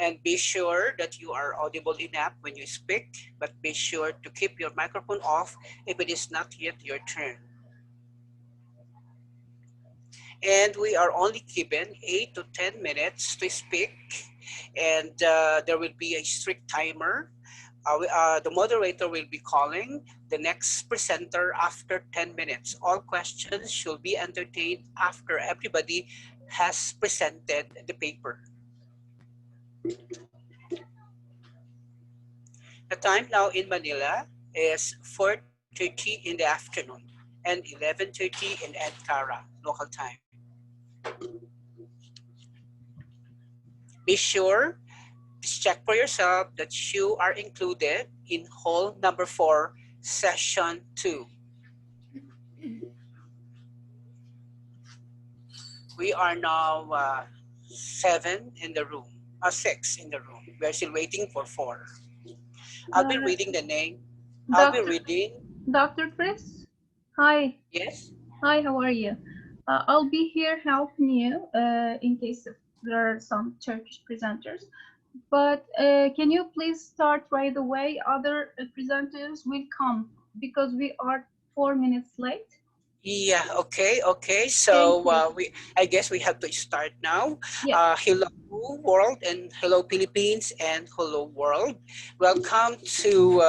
And be sure that you are audible enough when you speak, but be sure to keep your microphone off if it is not yet your turn. And we are only given 8 to 10 minutes to speak, and there will be a strict timer. The moderator will be calling the next presenter after 10 minutes. All questions should be entertained after everybody has presented the paper. The time now in Manila is 4:30 in the afternoon and 11:30 in Ankara, local time. Be sure to check for yourself that you are included in hall number 4, session 2. We are now 7 in the room, 6 in the room. We are still waiting for 4. I'll be reading the name. I'll be Dr. reading. Dr. Chris? Hi. Yes? Hi, how are you? I'll be here helping you in case if there are some Turkish presenters. But can you please start right away? Other presenters will come because we are 4 minutes late. Yeah, okay, okay. Thank So you. I guess we have to start now. Yes. Hello world and hello Philippines and hello world. Welcome to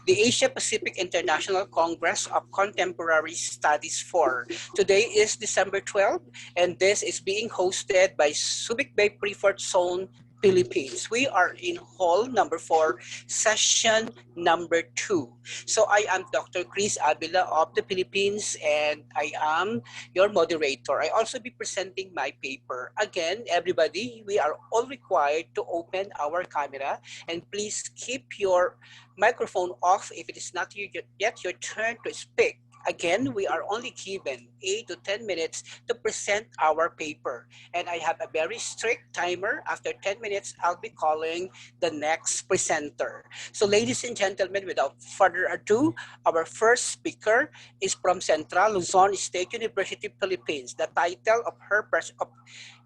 the Asia Pacific International Congress of Contemporary Studies 4. Today is December 12th and this is being hosted by Subic Bay Prefort Zone, Philippines. We are in hall number 4, session number 2. So I am Dr. Chris Avila of the Philippines and I am your moderator. I also be presenting my paper. Again, everybody, we are all required to open our camera and please keep your microphone off if it is not yet your turn to speak. Again, we are only given 8 to 10 minutes to present our paper. And I have a very strict timer. After 10 minutes, I'll be calling the next presenter. So ladies and gentlemen, without further ado, our first speaker is from Central Luzon State University, Philippines. The title of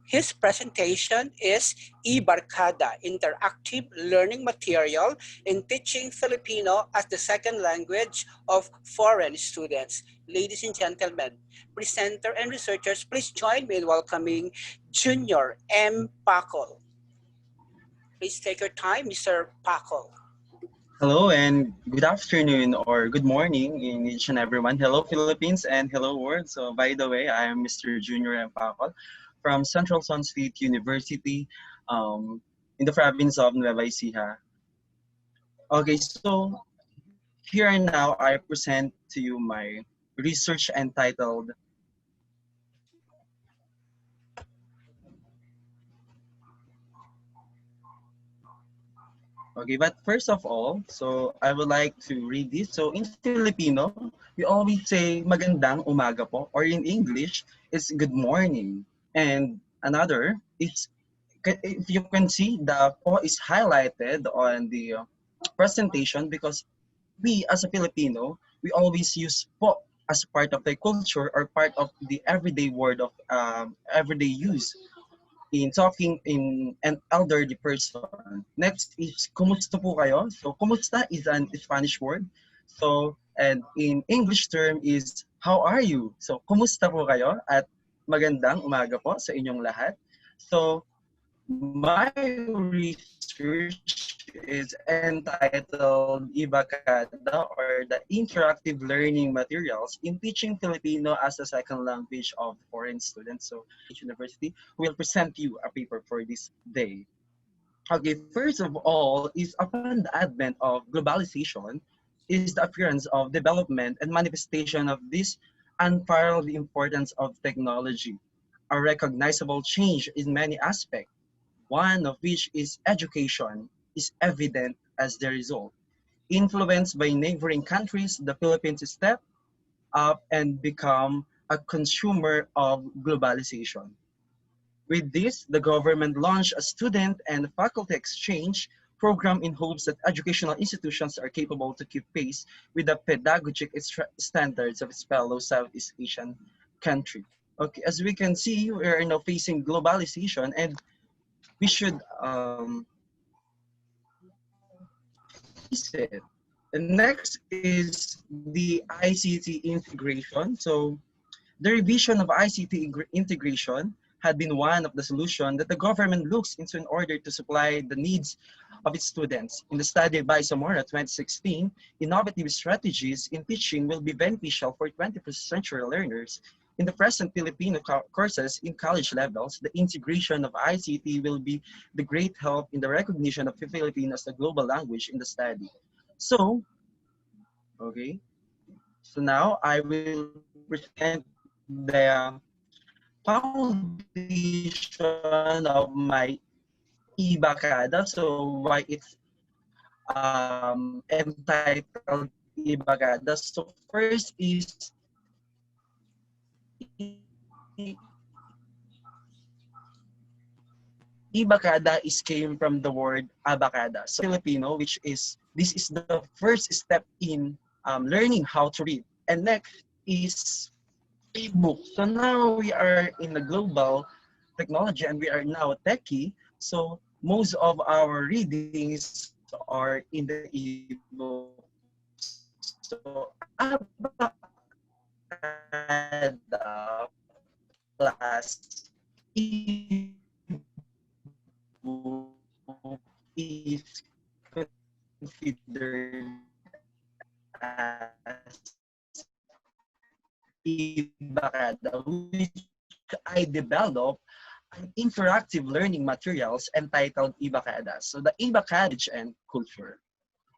his presentation is eBarkada, Interactive Learning Material in Teaching Filipino as the Second Language of Foreign Students. Ladies and gentlemen, presenter and researchers, please join me in welcoming Junior M. Pacol. Please take your time, Mr. Pacol. Hello and good afternoon or good morning in each and everyone. Hello Philippines and hello world. So by the way, I am Mr. Junior M. Pacol from Central Luzon State University in the province of Nueva Ecija. Okay, so here and now I present to you my research entitled Okay, but first of all, so I would like to read this. So in Filipino, we always say magandang umaga po, or in English, it's good morning. And another is, if you can see, the po is highlighted on the presentation because we as a Filipino, we always use po as part of the culture or part of the everyday word of everyday use in talking in an elderly person. Next is kumusta po kayo? So kumusta is an Spanish word. So and in English term is how are you? So kumusta po kayo at magandang umaga po sa inyong lahat. So my research is entitled Ibakada or the Interactive Learning Materials in Teaching Filipino as a Second Language of Foreign Students. So University will present you a paper for this day. Okay, first of all is upon the advent of globalization is the appearance of development and manifestation of this unparalleled importance of technology, a recognizable change in many aspects, one of which is education, is evident as the result. Influenced by neighboring countries, the Philippines step up and become a consumer of globalization. With this, the government launched a student and faculty exchange program in hopes that educational institutions are capable to keep pace with the pedagogic standards of its fellow Southeast Asian country. Okay, as we can see, we are now facing globalization and we should it. And next is the ICT integration. So the revision of ICT integration had been one of the solutions that the government looks into in order to supply the needs of its students. In the study by Zamora 2016, innovative strategies in teaching will be beneficial for 21st century learners. In the present Filipino courses in college levels, the integration of ICT will be the great help in the recognition of Filipino as a global language in the study. So, okay, so now I will present the foundation of my Ibakada. So why it's entitled Ibakada. So first is Ibakada is came from the word abacada. So Filipino, which is this is the first step in learning how to read. And next is ebook. So now we are in the global technology and we are now techie. So most of our readings are in the ebook. So abacada plus ebook is considered as Ibakada, which I developed an interactive learning materials entitled Ibakada. So the Ibakada and culture.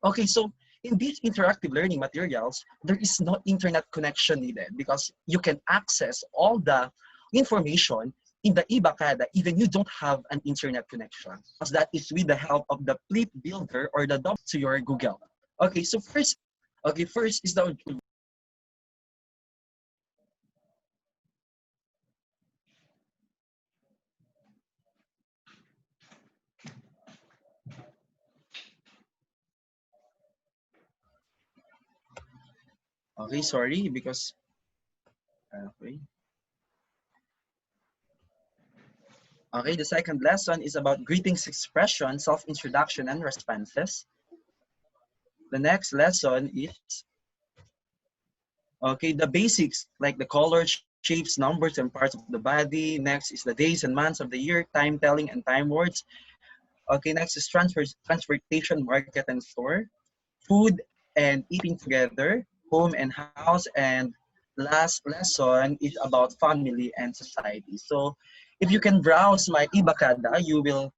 Okay, so in these interactive learning materials, there is no internet connection needed because you can access all the information in the Ibakada even you don't have an internet connection. Because that is with the help of the Flip Builder or the double to your Google. Okay, so first is the okay, sorry because okay. Okay, the second lesson is about greetings expression, self-introduction, and responses. The next lesson is, okay, the basics like the colors, shapes, numbers, and parts of the body. Next is the days and months of the year, time telling, and time words. Okay, next is transportation, market, and store. Food and eating together, home and house, and last lesson is about family and society. So if you can browse my Ibakada, you will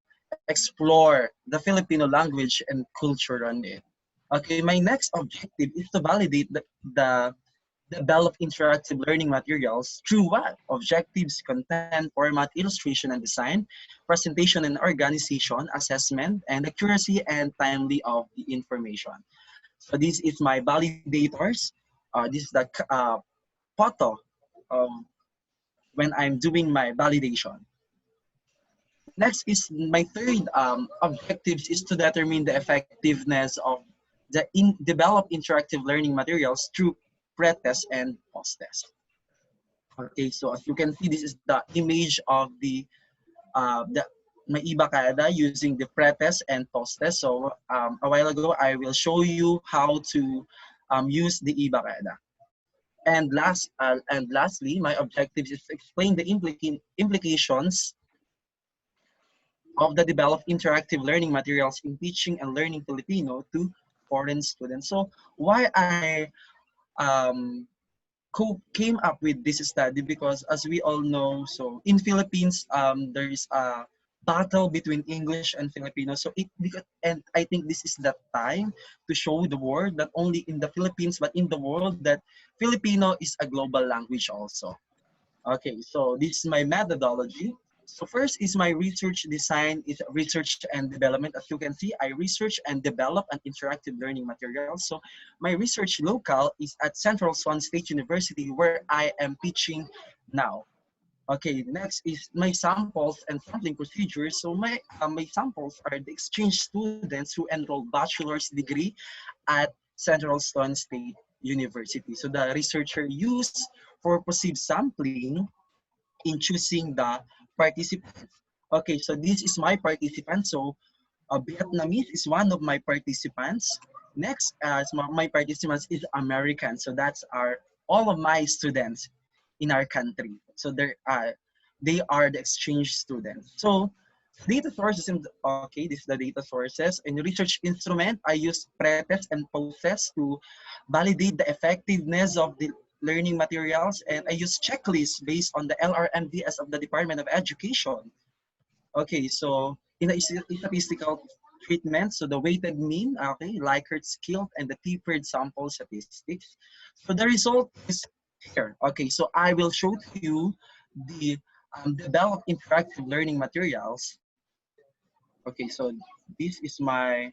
explore the Filipino language and culture on it. Okay, my next objective is to validate the develop interactive learning materials through what? Objectives, content, format, illustration and design, presentation and organization, assessment, and accuracy and timely of the information. So this is my validators. This is the photo of when I'm doing my validation. Next is my third objectives is to determine the effectiveness of the develop interactive learning materials through pre-test and post-test. Okay, so as you can see, this is the image of the my Ibakada using the pre-test and post-test. So a while ago, I will show you how to use the Ibakada. And lastly, my objective is to explain the implications of the developed interactive learning materials in teaching and learning Filipino to foreign students. So why I um, came up with this study because as we all know, so in Philippines, there is a battle between English and Filipino. So and I think this is the time to show the world, not only in the Philippines, but in the world that Filipino is a global language also. Okay, so this is my methodology. So first is my research design, is research and development. As you can see, I research and develop an interactive learning material. So my research local is at Central Swan State University where I am teaching now. Okay, next is my samples and sampling procedures. So my samples are the exchange students who enrolled bachelor's degree at Central Swan State University. So the researcher used for purposive sampling in choosing the participants. Okay, so this is my participant. So Vietnamese is one of my participants. Next, my participants is American. So that's all of my students in our country. So they are the exchange students. So data sources, okay, this is the data sources. In research instrument, I use pretest and post-test to validate the effectiveness of the learning materials, and I use checklists based on the LRMDS of the Department of Education. Okay, so in a statistical treatment, so the weighted mean, okay, Likert scale, and the T-paired sample statistics. So the result is here. Okay, so I will show to you the developed interactive learning materials. Okay, so this is my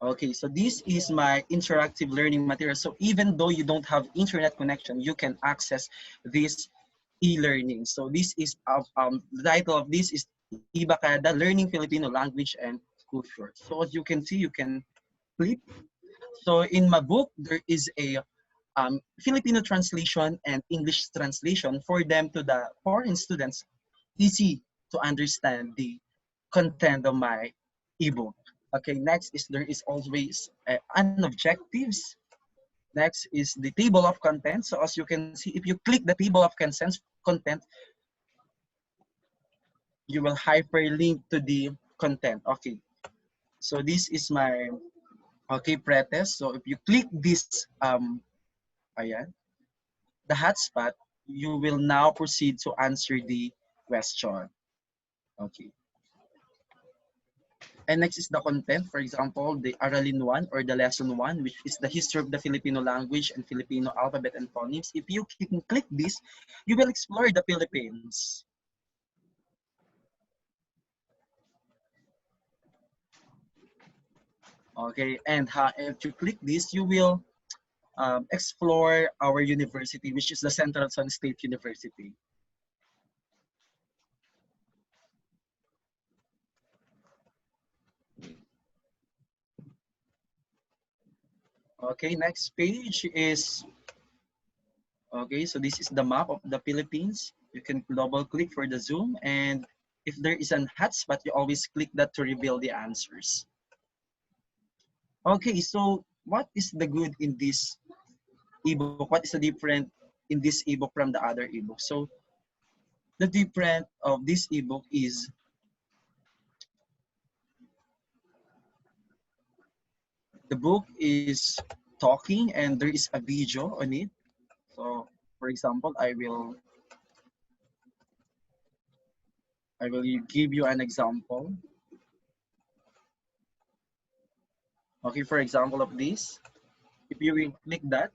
okay, so this is my interactive learning material. So even though you don't have internet connection, you can access this e-learning. So this is the title of this is Ibakada, Learning Filipino Language and Culture. So as you can see, you can click. So in my book, there is a Filipino translation and English translation for them to the foreign students, easy to understand the content of my ebook. Okay, next is there is always an objectives. Next is the table of contents. So as you can see, if you click the table of content, you will hyperlink to the content. Okay, so this is my pretest. So if you click this ayan, the hotspot, you will now proceed to answer the question. Okay. And next is the content. For example, the Aralin 1 or the Lesson 1, which is the history of the Filipino language and Filipino alphabet and phonemes. If you click this, you will explore the Philippines. Okay, and if you click this, you will explore our university, which is the Central Luzon State University. Okay, next page is, okay, so this is the map of the Philippines. You can double click for the zoom, and if there is an hotspot, you always click that to reveal the answers. Okay, so what is the good in this ebook? What is the different in this ebook from the other ebook? So the different of this ebook is the book is talking and there is a video on it. So for example, I will give you an example. Okay, for example of this, if you will click that,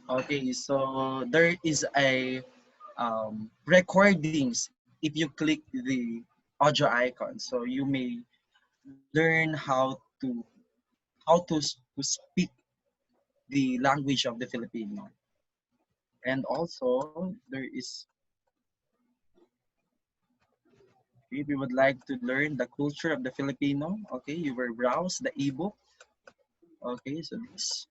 okay, so there is a recordings if you click the audio icon. So you may learn how to speak the language of the Filipino. And also there is, if you would like to learn the culture of the Filipino, okay, you will browse the ebook. Okay, so this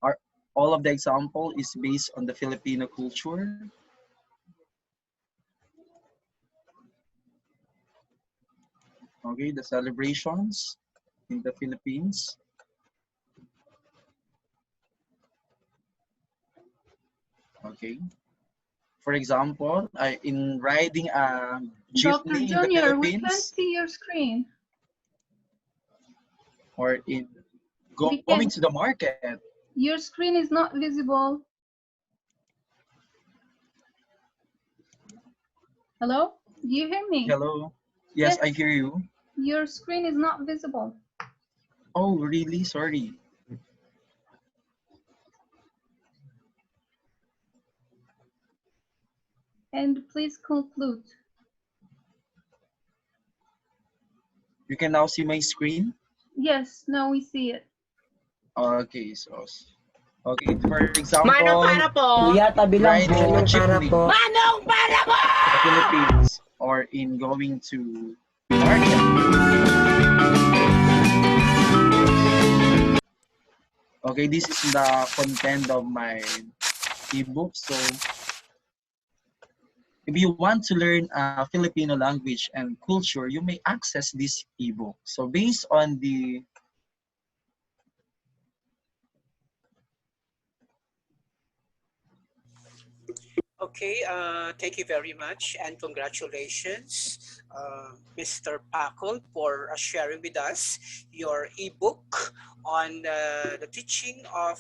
are all of the example is based on the Filipino culture. Okay, the celebrations in the Philippines. Okay. For example, in riding a Dr. jeepney in the Junior, we can't Philippines, see your screen. or in We going can't. to the market. Your screen is not visible. Hello? Do you hear me? Hello? Yes, Yes. I hear you. Your screen is not visible. Oh, really? Sorry. And please conclude. You can now see my screen? Yes, now we see it. Okay, so for example, Manong para po. Kuya, tabi lang riding po. a Para jeepney po. Manong para po! in the Philippines, or in going to market. Okay, this is the content of my ebook. So if you want to learn Filipino language and culture, you may access this ebook. So based on the Okay, thank you very much and congratulations, Mr. Pacol, for sharing with us your ebook on the teaching of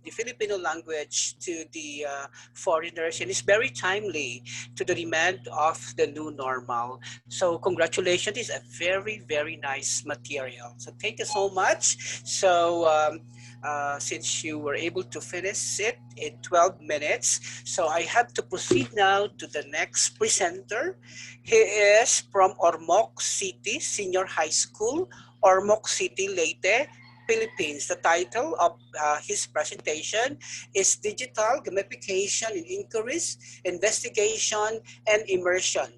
the Filipino language to the foreigners, and it's very timely to the demand of the new normal. So congratulations, it's a very nice material. So thank you so much. So since you were able to finish it in 12 minutes, so I have to proceed now to the next presenter. He is from Ormoc City Senior High School, Ormoc City, Leyte, Philippines. The title of his presentation is Digital Gamification in Inquiries, Investigation, and Immersion,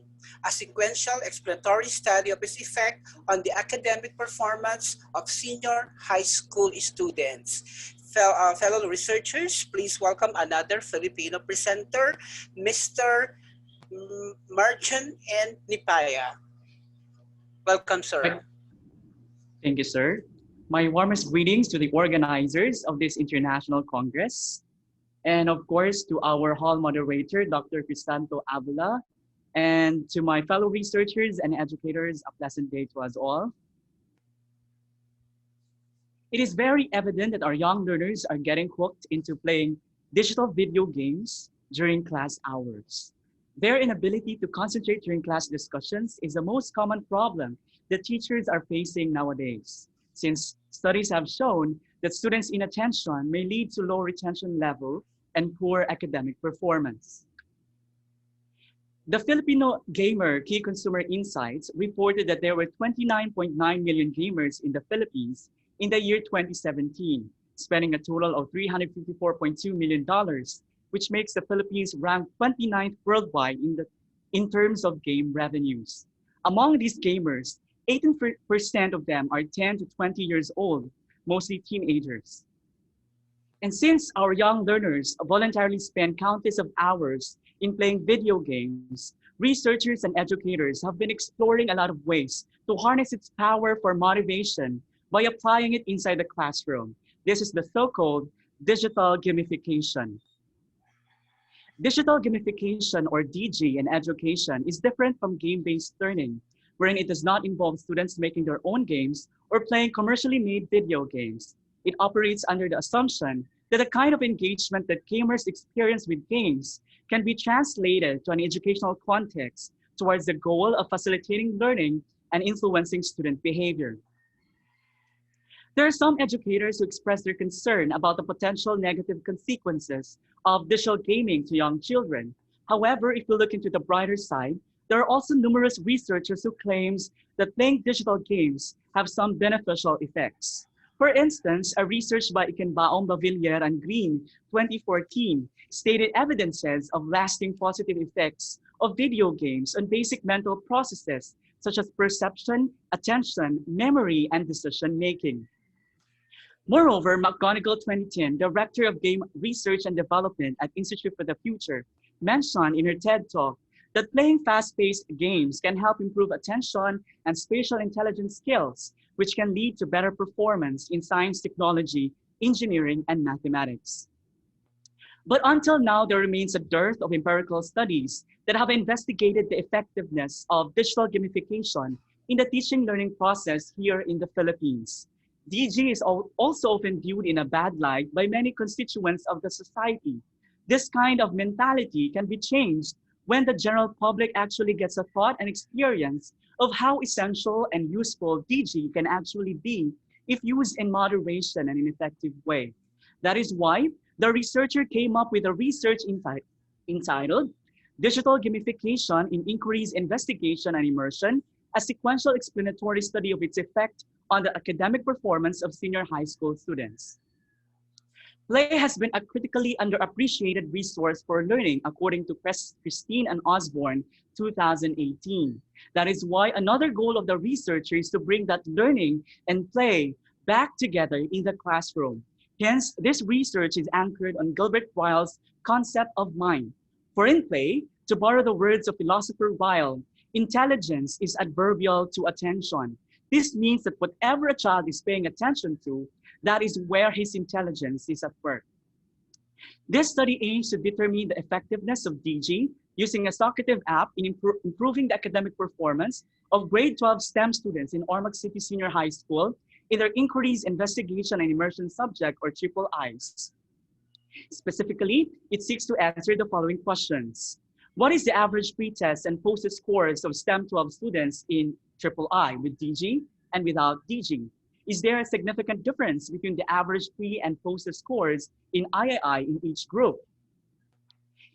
a sequential exploratory study of its effect on the academic performance of senior high school students. Fellow researchers, please welcome another Filipino presenter, Mr. Marchan and Nipaya. Welcome, sir. Thank you, sir. My warmest greetings to the organizers of this International Congress, and of course to our hall moderator, Dr. Crisanto Avila, and to my fellow researchers and educators, a pleasant day to us all. It is very evident that our young learners are getting hooked into playing digital video games during class hours. Their inability to concentrate during class discussions is the most common problem that teachers are facing nowadays, since studies have shown that students' inattention may lead to low retention level and poor academic performance. The Filipino Gamer Key Consumer Insights reported that there were 29.9 million gamers in the Philippines in the year 2017, spending a total of $354.2 million, which makes the Philippines rank 29th worldwide in terms of game revenues. Among these gamers, 18% of them are 10 to 20 years old, mostly teenagers. And since our young learners voluntarily spend countless of hours in playing video games, researchers and educators have been exploring a lot of ways to harness its power for motivation by applying it inside the classroom. This is the so-called digital gamification. Digital gamification, or DG, in education is different from game-based learning, wherein it does not involve students making their own games or playing commercially made video games. It operates under the assumption that the kind of engagement that gamers experience with games can be translated to an educational context towards the goal of facilitating learning and influencing student behavior. There are some educators who express their concern about the potential negative consequences of digital gaming to young children. However, if we look into the brighter side, there are also numerous researchers who claims that playing digital games have some beneficial effects. For instance, a research by Ikenbaum, Bavilier, and Green, 2014, stated evidences of lasting positive effects of video games on basic mental processes such as perception, attention, memory, and decision-making. Moreover, McGonigal 2010, Director of Game Research and Development at Institute for the Future, mentioned in her TED Talk that playing fast-paced games can help improve attention and spatial intelligence skills, which can lead to better performance in science, technology, engineering, and mathematics. But until now, there remains a dearth of empirical studies that have investigated the effectiveness of digital gamification in the teaching learning process here in the Philippines. DG is also often viewed in a bad light by many constituents of the society. This kind of mentality can be changed when the general public actually gets a thought and experience of how essential and useful DG can actually be if used in moderation and in an effective way. That is why the researcher came up with a research entitled Digital Gamification in Inquiries, Investigation, and Immersion, a sequential explanatory study of its effect on the academic performance of senior high school students. Play has been a critically underappreciated resource for learning, according to Christine and Osborne, 2018. That is why another goal of the researcher is to bring that learning and play back together in the classroom. Hence, this research is anchored on Gilbert Ryle's concept of mind. For in play, to borrow the words of philosopher Ryle, intelligence is adverbial to attention. This means that whatever a child is paying attention to, that is where his intelligence is at work. This study aims to determine the effectiveness of DG using a Socrative app in improving the academic performance of grade 12 STEM students in Ormoc City Senior High School in their inquiries, investigation, and immersion subject, or triple I's. Specifically, it seeks to answer the following questions. What is the average pretest and post scores of STEM 12 students in triple I with DG and without DG? Is there a significant difference between the average pre and post scores in III in each group?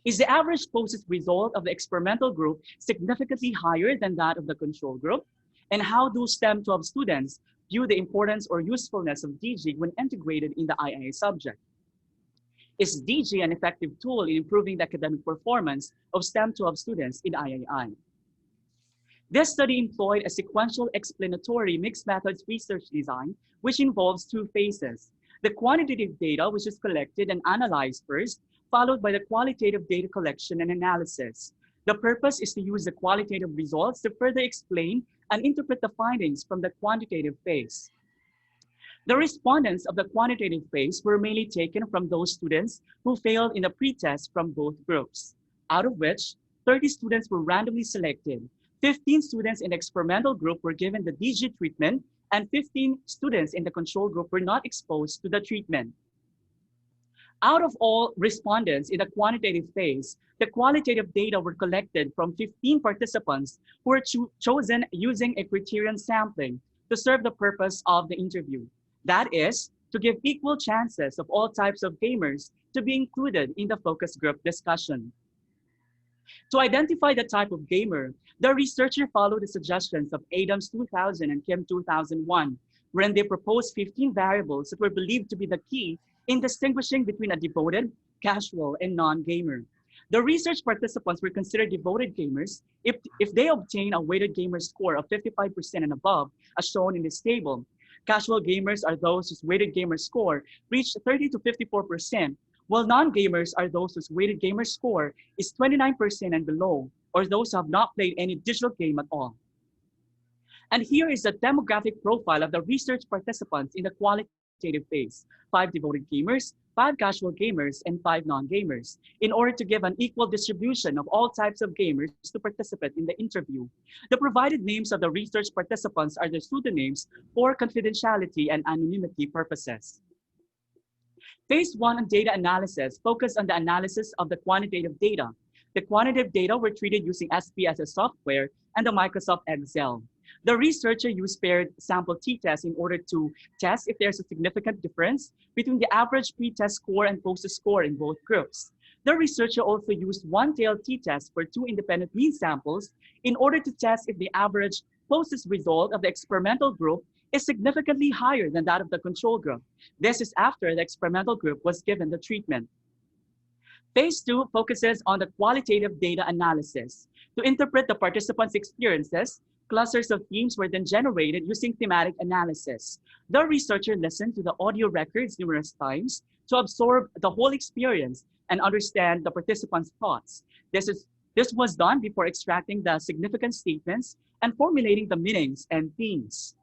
Is the average post result of the experimental group significantly higher than that of the control group? And how do STEM 12 students view the importance or usefulness of DG when integrated in the II subject? Is DG an effective tool in improving the academic performance of STEM 12 students in III? This study employed a sequential explanatory mixed methods research design, which involves two phases. The quantitative data, which is collected and analyzed first, followed by the qualitative data collection and analysis. The purpose is to use the qualitative results to further explain and interpret the findings from the quantitative phase. The respondents of the quantitative phase were mainly taken from those students who failed in the pretest from both groups, out of which 30 students were randomly selected. 15 students in the experimental group were given the DG treatment, and 15 students in the control group were not exposed to the treatment. Out of all respondents in the quantitative phase, the qualitative data were collected from 15 participants who were chosen using a criterion sampling to serve the purpose of the interview. That is, to give equal chances of all types of gamers to be included in the focus group discussion. To identify the type of gamer, the researcher followed the suggestions of Adams 2000 and Kim 2001, wherein they proposed 15 variables that were believed to be the key in distinguishing between a devoted, casual, and non-gamer. The research participants were considered devoted gamers if they obtain a weighted gamer score of 55% and above, as shown in this table. Casual gamers are those whose weighted gamer score reached 30 to 54%, while non-gamers are those whose weighted gamer score is 29% and below, or those who have not played any digital game at all. And here is the demographic profile of the research participants in the qualitative phase: 5 devoted gamers, 5 casual gamers, and 5 non-gamers, in order to give an equal distribution of all types of gamers to participate in the interview. The provided names of the research participants are their pseudonyms for confidentiality and anonymity purposes. Phase 1 on data analysis focused on the analysis of the quantitative data. The quantitative data were treated using SPSS software and the Microsoft Excel. The researcher used paired sample t-tests in order to test if there's a significant difference between the average pre-test score and post score in both groups. The researcher also used one-tailed t-test for 2 independent mean samples in order to test if the average post result of the experimental group is significantly higher than that of the control group. This is after the experimental group was given the treatment. Phase 2 focuses on the qualitative data analysis. To interpret the participants' experiences, clusters of themes were then generated using thematic analysis. The researcher listened to the audio records numerous times to absorb the whole experience and understand the participants' thoughts. This was done before extracting the significant statements and formulating the meanings and themes.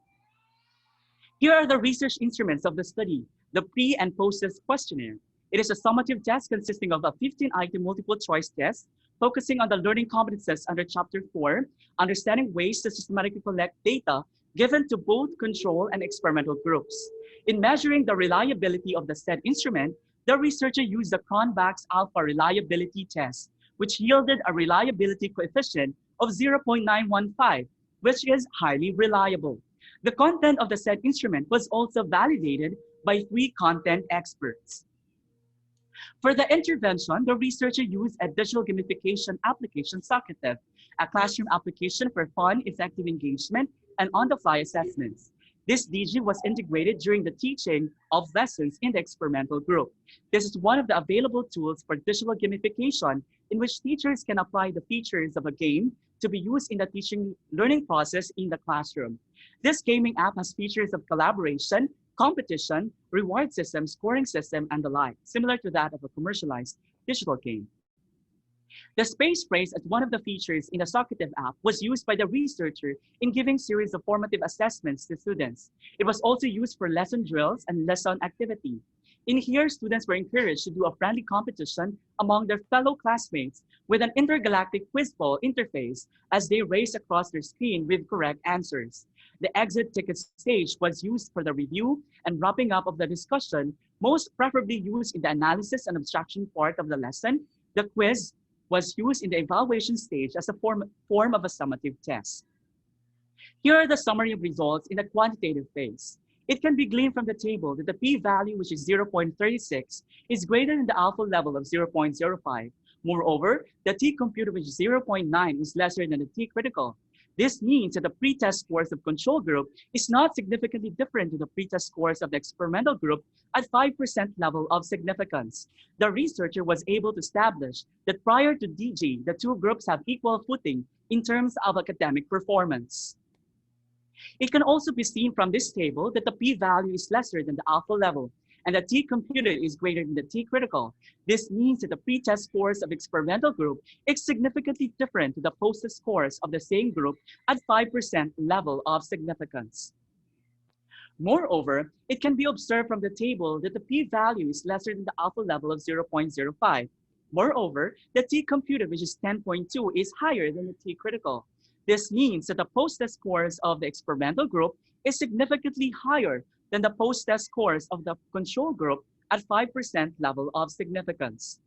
Here are the research instruments of the study: the pre and post-test questionnaire. It is a summative test consisting of a 15-item multiple choice test focusing on the learning competences under Chapter 4, understanding ways to systematically collect data given to both control and experimental groups. In measuring the reliability of the said instrument, the researcher used the Cronbach's Alpha Reliability Test, which yielded a reliability coefficient of 0.915, which is highly reliable. The content of the said instrument was also validated by 3 content experts. For the intervention, the researcher used a digital gamification application, Socrative, a classroom application for fun, effective engagement, and on-the-fly assessments. This DG was integrated during the teaching of lessons in the experimental group. This is one of the available tools for digital gamification in which teachers can apply the features of a game to be used in the teaching learning process in the classroom. This gaming app has features of collaboration, competition, reward system, scoring system, and the like, similar to that of a commercialized digital game. The space phrase as one of the features in the Socrative app was used by the researcher in giving series of formative assessments to students. It was also used for lesson drills and lesson activity. In here, students were encouraged to do a friendly competition among their fellow classmates with an intergalactic quiz ball interface as they race across their screen with correct answers. The exit ticket stage was used for the review and wrapping up of the discussion, most preferably used in the analysis and abstraction part of the lesson. The quiz was used in the evaluation stage as a form of a summative test. Here are the summary of results in the quantitative phase. It can be gleaned from the table that the p-value, which is 0.36, is greater than the alpha level of 0.05. Moreover, the t-computed, which is 0.9, is lesser than the t-critical. This means that the pretest scores of control group is not significantly different to the pretest scores of the experimental group at 5% level of significance. The researcher was able to establish that prior to DG, the two groups have equal footing in terms of academic performance. It can also be seen from this table that the p-value is lesser than the alpha level, and the t-computed is greater than the t-critical. This means that the pretest scores of experimental group is significantly different to the post-test scores of the same group at 5% level of significance. Moreover, it can be observed from the table that the p-value is lesser than the alpha level of 0.05. Moreover, the t-computed, which is 10.2, is higher than the t-critical. This means that the post-test scores of the experimental group is significantly higher than the post-test scores of the control group at 5% level of significance.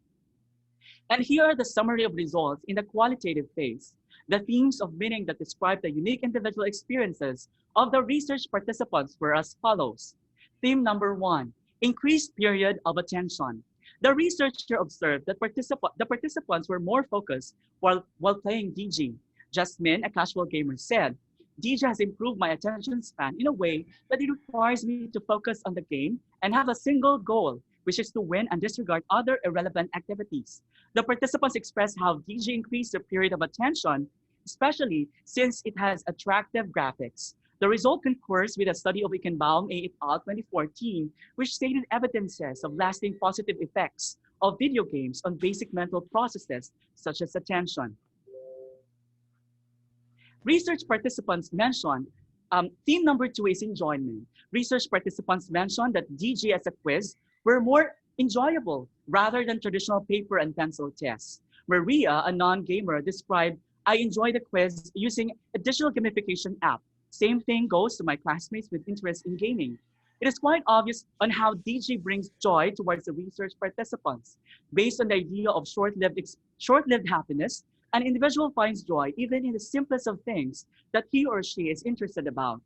And here are the summary of results in the qualitative phase. The themes of meaning that describe the unique individual experiences of the research participants were as follows. Theme number 1, increased period of attention. The researcher observed that the participants were more focused while playing DG. Jasmine, a casual gamer, said, DG has improved my attention span in a way that it requires me to focus on the game and have a single goal, which is to win and disregard other irrelevant activities. The participants expressed how DG increased their period of attention, especially since it has attractive graphics. The result concurs with a study of Eichenbaum et al. 2014, which stated evidences of lasting positive effects of video games on basic mental processes such as attention. Research participants mentioned, theme number 2 is enjoyment. Research participants mentioned that DG as a quiz were more enjoyable rather than traditional paper and pencil tests. Maria, a non-gamer, described, I enjoy the quiz using a digital gamification app. Same thing goes to my classmates with interest in gaming. It is quite obvious on how DG brings joy towards the research participants. Based on the idea of short-lived happiness, an individual finds joy even in the simplest of things that he or she is interested about.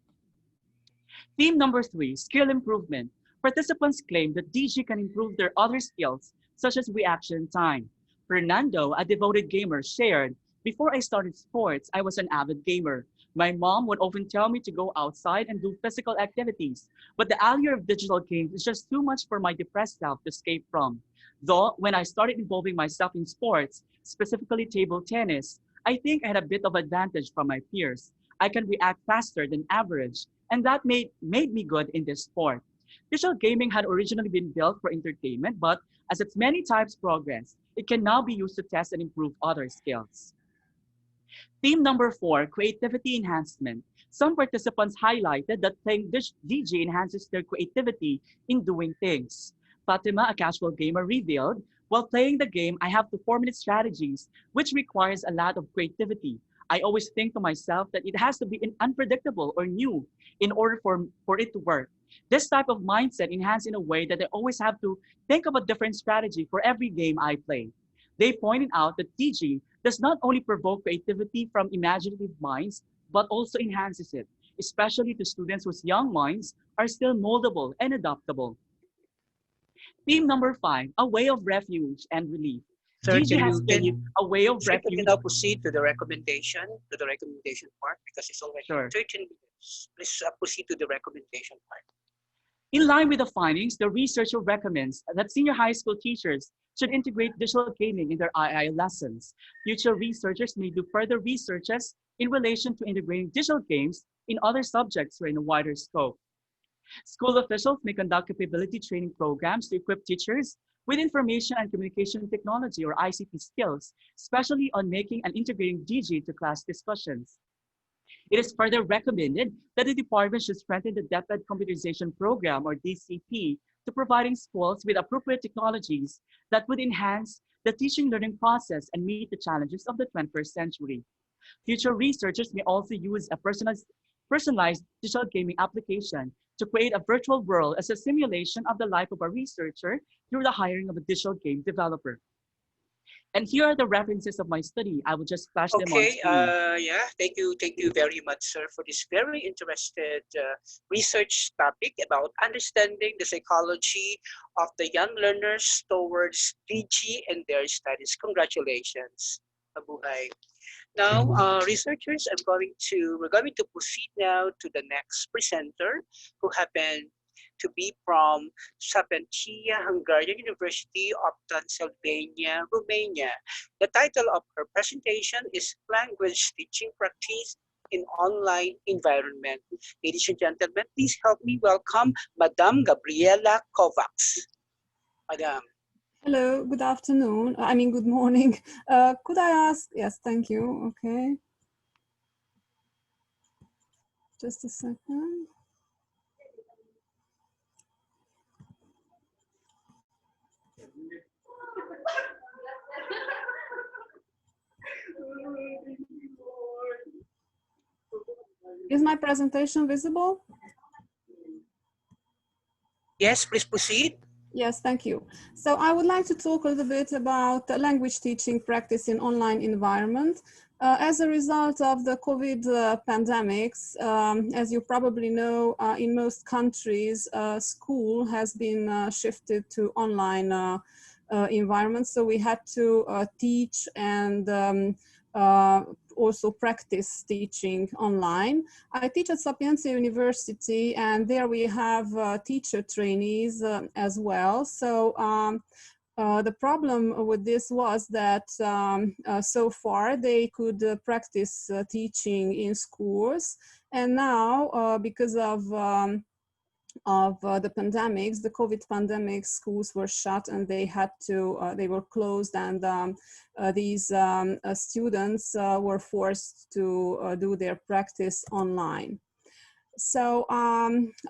Theme number 3, skill improvement. Participants claim that DG can improve their other skills, such as reaction time. Fernando, a devoted gamer, shared, before I started sports, I was an avid gamer. My mom would often tell me to go outside and do physical activities, but the allure of digital games is just too much for my depressed self to escape from. Though, when I started involving myself in sports, specifically table tennis, I think I had a bit of advantage from my peers. I can react faster than average, and that made me good in this sport. Digital gaming had originally been built for entertainment, but as its many types progress, it can now be used to test and improve other skills. Theme number 4, creativity enhancement. Some participants highlighted that playing DG enhances their creativity in doing things. Fatima, a casual gamer, revealed, while playing the game, I have to formulate strategies, which requires a lot of creativity. I always think to myself that it has to be unpredictable or new in order for it to work. This type of mindset enhanced in a way that I always have to think of a different strategy for every game I play. They pointed out that DG does not only provoke creativity from imaginative minds, but also enhances it, especially to students whose young minds are still moldable and adaptable. Theme number 5, a way of refuge and relief. Sir, DG has been a way of sir, can you refuge. now proceed to the recommendation part because it's already Sure. 13 minutes. Please proceed to the recommendation part. In line with the findings, the researcher recommends that senior high school teachers should integrate digital gaming in their II lessons. Future researchers may do further researches in relation to integrating digital games in other subjects or in a wider scope. School officials may conduct capability training programs to equip teachers with information and communication technology or ICT skills, especially on making and integrating DG to class discussions. It is further recommended that the department should strengthen the DepEd Computerization Program, or DCP, to providing schools with appropriate technologies that would enhance the teaching learning process and meet the challenges of the 21st century. Future researchers may also use a personalized digital gaming application to create a virtual world as a simulation of the life of a researcher through the hiring of a digital game developer. And here are the references of my study. I will just flash them on Okay, screen. yeah, thank you very much, sir, for this very interested research topic about understanding the psychology of the young learners towards DG and their studies. Congratulations, Mabuhay. Now, researchers, we're going to proceed now to the next presenter, who happened to be from Sapientia Hungarian University of Transylvania, Romania. The title of her presentation is Language Teaching Practice in Online Environment. Ladies and gentlemen, please help me welcome Madame Gabriela Kovacs. Madame. Hello, good afternoon. I mean, good morning. Could I ask? Yes, thank you. Okay. Just a second. Is my presentation visible? Yes, please proceed. Yes, thank you. So I would like to talk a little bit about language teaching practice in online environment. As a result of the COVID pandemics, as you probably know, in most countries, school has been shifted to online environment. So we had to teach and also practice teaching online. I teach at Sapientia University, and there we have teacher trainees as well. So the problem with this was that so far they could practice teaching in schools, and now because of the pandemics, the COVID pandemic, schools were shut and they had to, they were closed, and these students were forced to do their practice online. So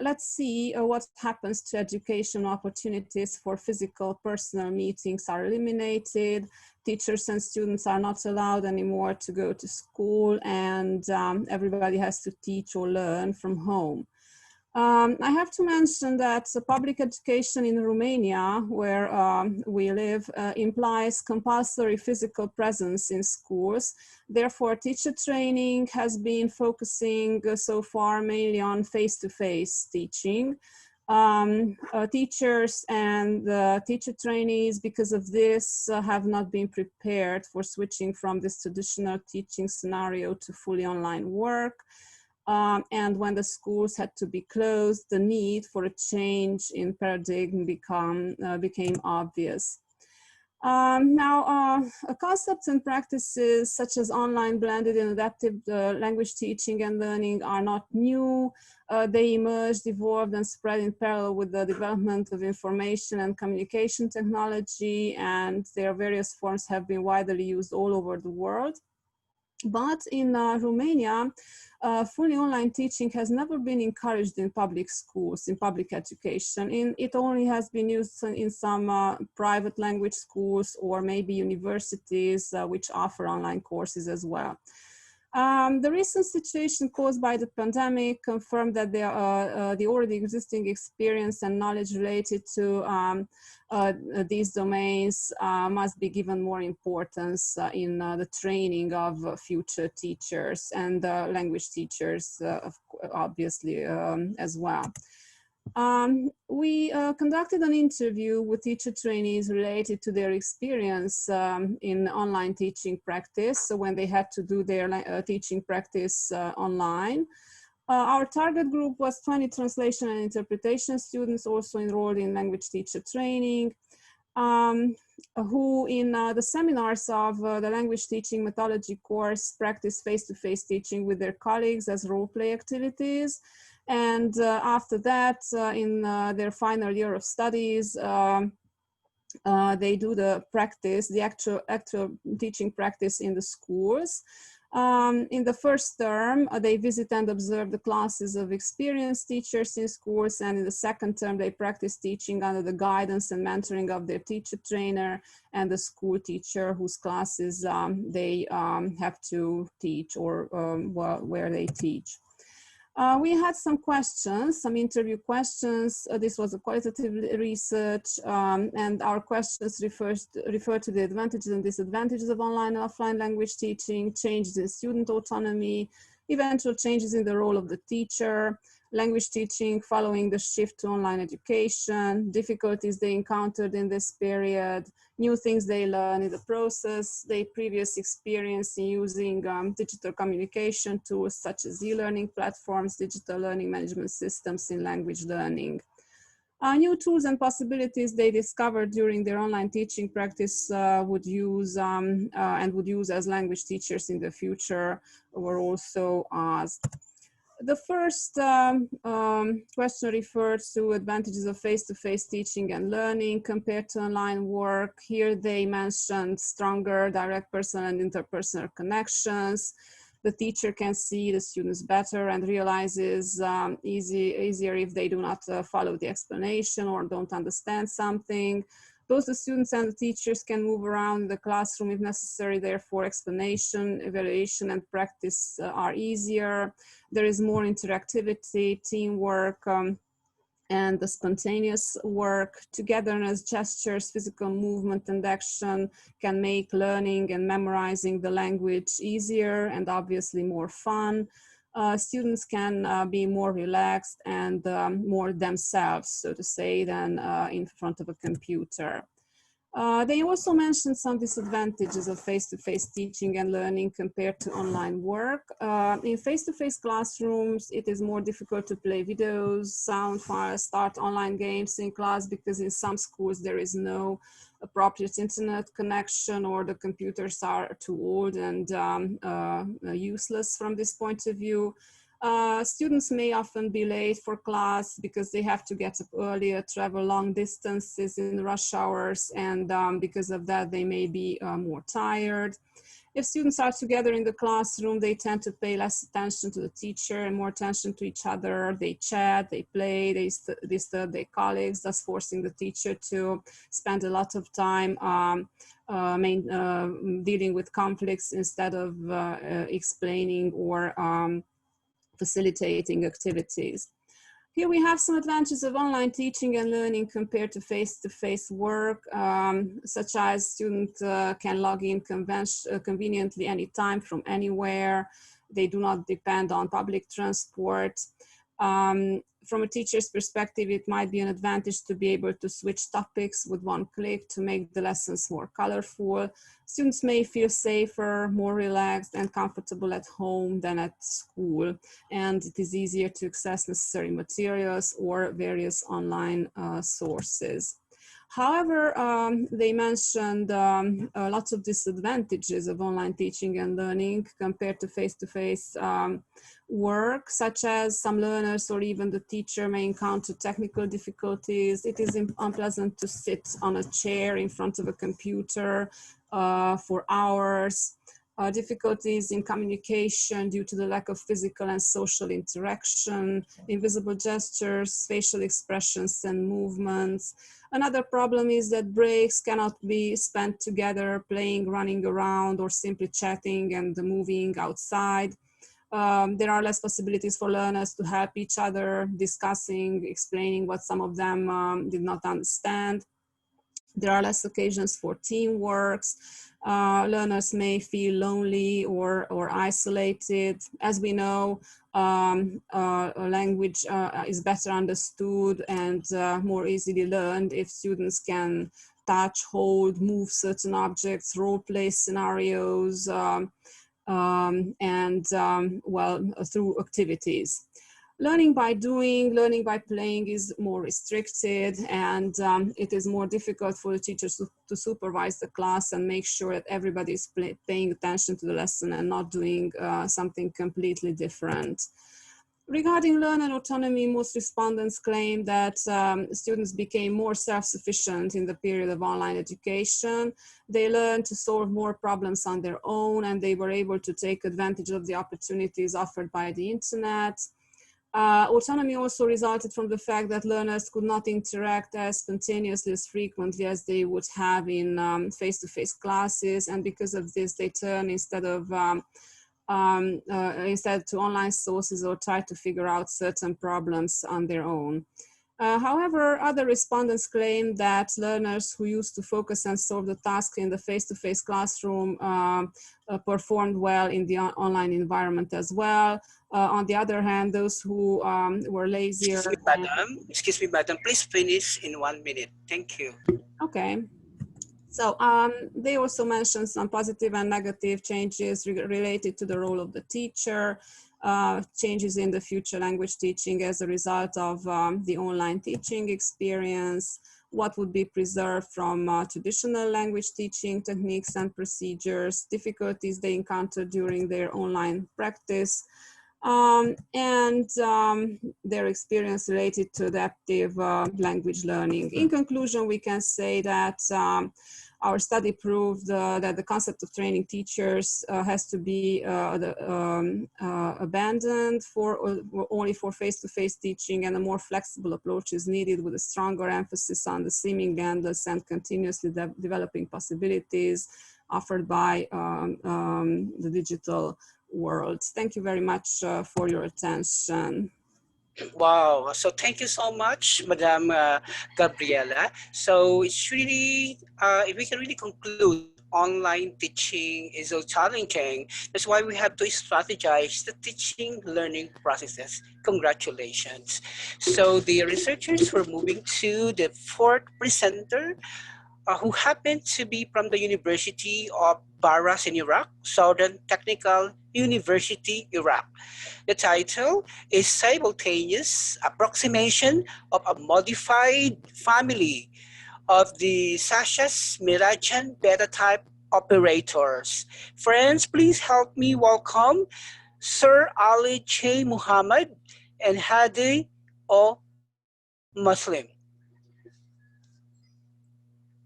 let's see what happens to education. Opportunities for physical personal meetings are eliminated. Teachers and students are not allowed anymore to go to school, and everybody has to teach or learn from home. I have to mention that public education in Romania, where we live, implies compulsory physical presence in schools. Therefore, teacher training has been focusing so far mainly on face-to-face teaching. Teachers and teacher trainees, because of this, have not been prepared for switching from this traditional teaching scenario to fully online work. And when the schools had to be closed, the need for a change in paradigm became obvious. Concepts and practices such as online, blended, and adaptive language teaching and learning are not new. They emerged, evolved, and spread in parallel with the development of information and communication technology, and their various forms have been widely used all over the world. But in Romania, fully online teaching has never been encouraged in public schools, in public education. It only has been used in some private language schools or maybe universities which offer online courses as well. The recent situation caused by the pandemic confirmed that the already existing experience and knowledge related to these domains must be given more importance in the training of future teachers and language teachers, obviously, as well. We conducted an interview with teacher trainees related to their experience in online teaching practice, so when they had to do their teaching practice online. Our target group was 20 translation and interpretation students also enrolled in language teacher training, who in the seminars of the language teaching methodology course practice face-to-face teaching with their colleagues as role play activities. And after that, in their final year of studies, they do the practice, the actual teaching practice in the schools. In the first term, they visit and observe the classes of experienced teachers in schools, and in the second term, they practice teaching under the guidance and mentoring of their teacher trainer and the school teacher whose classes they have to teach or where they teach. We had some questions, some interview questions. This was a qualitative research, and our questions refer to the advantages and disadvantages of online and offline language teaching, changes in student autonomy, eventual changes in the role of the teacher, language teaching following the shift to online education, difficulties they encountered in this period, new things they learn in the process, their previous experience in using digital communication tools such as e-learning platforms, digital learning management systems in language learning. New tools and possibilities they discovered during their online teaching practice would use as language teachers in the future were also asked. The first question refers to advantages of face-to-face teaching and learning compared to online work. Here they mentioned stronger direct personal and interpersonal connections. The teacher can see the students better and realizes easier if they do not follow the explanation or don't understand something. Both the students and the teachers can move around the classroom if necessary, therefore explanation, evaluation, and practice are easier. There is more interactivity, teamwork, and the spontaneous work. Togetherness, gestures, physical movement, and action can make learning and memorizing the language easier and obviously more fun. Students can be more relaxed and more themselves, so to say, than in front of a computer. They also mentioned some disadvantages of face-to-face teaching and learning compared to online work. In face-to-face classrooms, it is more difficult to play videos, sound files, start online games in class because in some schools there is no appropriate internet connection or the computers are too old and useless from this point of view. Students may often be late for class because they have to get up earlier, travel long distances in rush hours, and because of that they may be more tired. If students are together in the classroom, they tend to pay less attention to the teacher and more attention to each other. They chat, they play, they disturb their colleagues, thus forcing the teacher to spend a lot of time dealing with conflicts instead of explaining or facilitating activities. Here we have some advantages of online teaching and learning compared to face-to-face work, such as students can log in conveniently anytime from anywhere. They do not depend on public transport. From a teacher's perspective, it might be an advantage to be able to switch topics with one click to make the lessons more colorful. Students may feel safer, more relaxed and comfortable at home than at school, and it is easier to access necessary materials or various online sources. However, they mentioned lots of disadvantages of online teaching and learning compared to face-to-face work, such as some learners or even the teacher may encounter technical difficulties. It is unpleasant to sit on a chair in front of a computer for hours. Difficulties in communication due to the lack of physical and social interaction, invisible gestures, facial expressions and movements. Another problem is that breaks cannot be spent together, playing, running around, or simply chatting and moving outside. There are less possibilities for learners to help each other, discussing, explaining what some of them did not understand. There are less occasions for teamwork. Learners may feel lonely or isolated. As we know, a language is better understood and more easily learned if students can touch, hold, move certain objects, role play scenarios, well, through activities. Learning by doing, learning by playing is more restricted, and it is more difficult for the teachers to supervise the class and make sure that everybody is paying attention to the lesson and not doing something completely different. Regarding learner autonomy, most respondents claim that students became more self-sufficient in the period of online education. They learned to solve more problems on their own, and they were able to take advantage of the opportunities offered by the internet. Autonomy also resulted from the fact that learners could not interact as spontaneously, as frequently as they would have in face-to-face classes, and because of this, they turn instead to online sources or try to figure out certain problems on their own. However, other respondents claim that learners who used to focus and solve the task in the face-to-face classroom performed well in the online environment as well. On the other hand, those who were lazier. Excuse me, madam, please finish in 1 minute. Thank you. Okay. So they also mentioned some positive and negative changes related to the role of the teacher, changes in the future language teaching as a result of the online teaching experience, what would be preserved from traditional language teaching techniques and procedures, difficulties they encountered during their online practice, and their experience related to adaptive language learning. In conclusion, we can say that our study proved that the concept of training teachers has to be abandoned only for face-to-face teaching, and a more flexible approach is needed with a stronger emphasis on the seemingly endless and continuously developing possibilities offered by the digital world. Thank you very much for your attention. Wow, so thank you so much, Madam Gabriela. So it's really, we can really conclude online teaching is so challenging. That's why we have to strategize the teaching learning processes. Congratulations. So the researchers were moving to the fourth presenter, who happened to be from the University of Baras in Iraq, Southern Technical University, Iraq. The title is Simultaneous Approximation of a Modified Family of the Sachs-Mirajan Beta Type Operators. Friends, please help me welcome Sir Ali J. Muhammad and Hadi O. Muslim.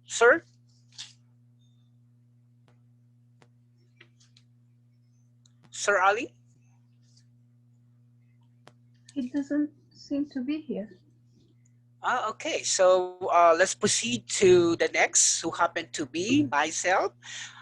Sir? Sir Ali? It doesn't seem to be here. Okay, so let's proceed to the next, who happened to be myself.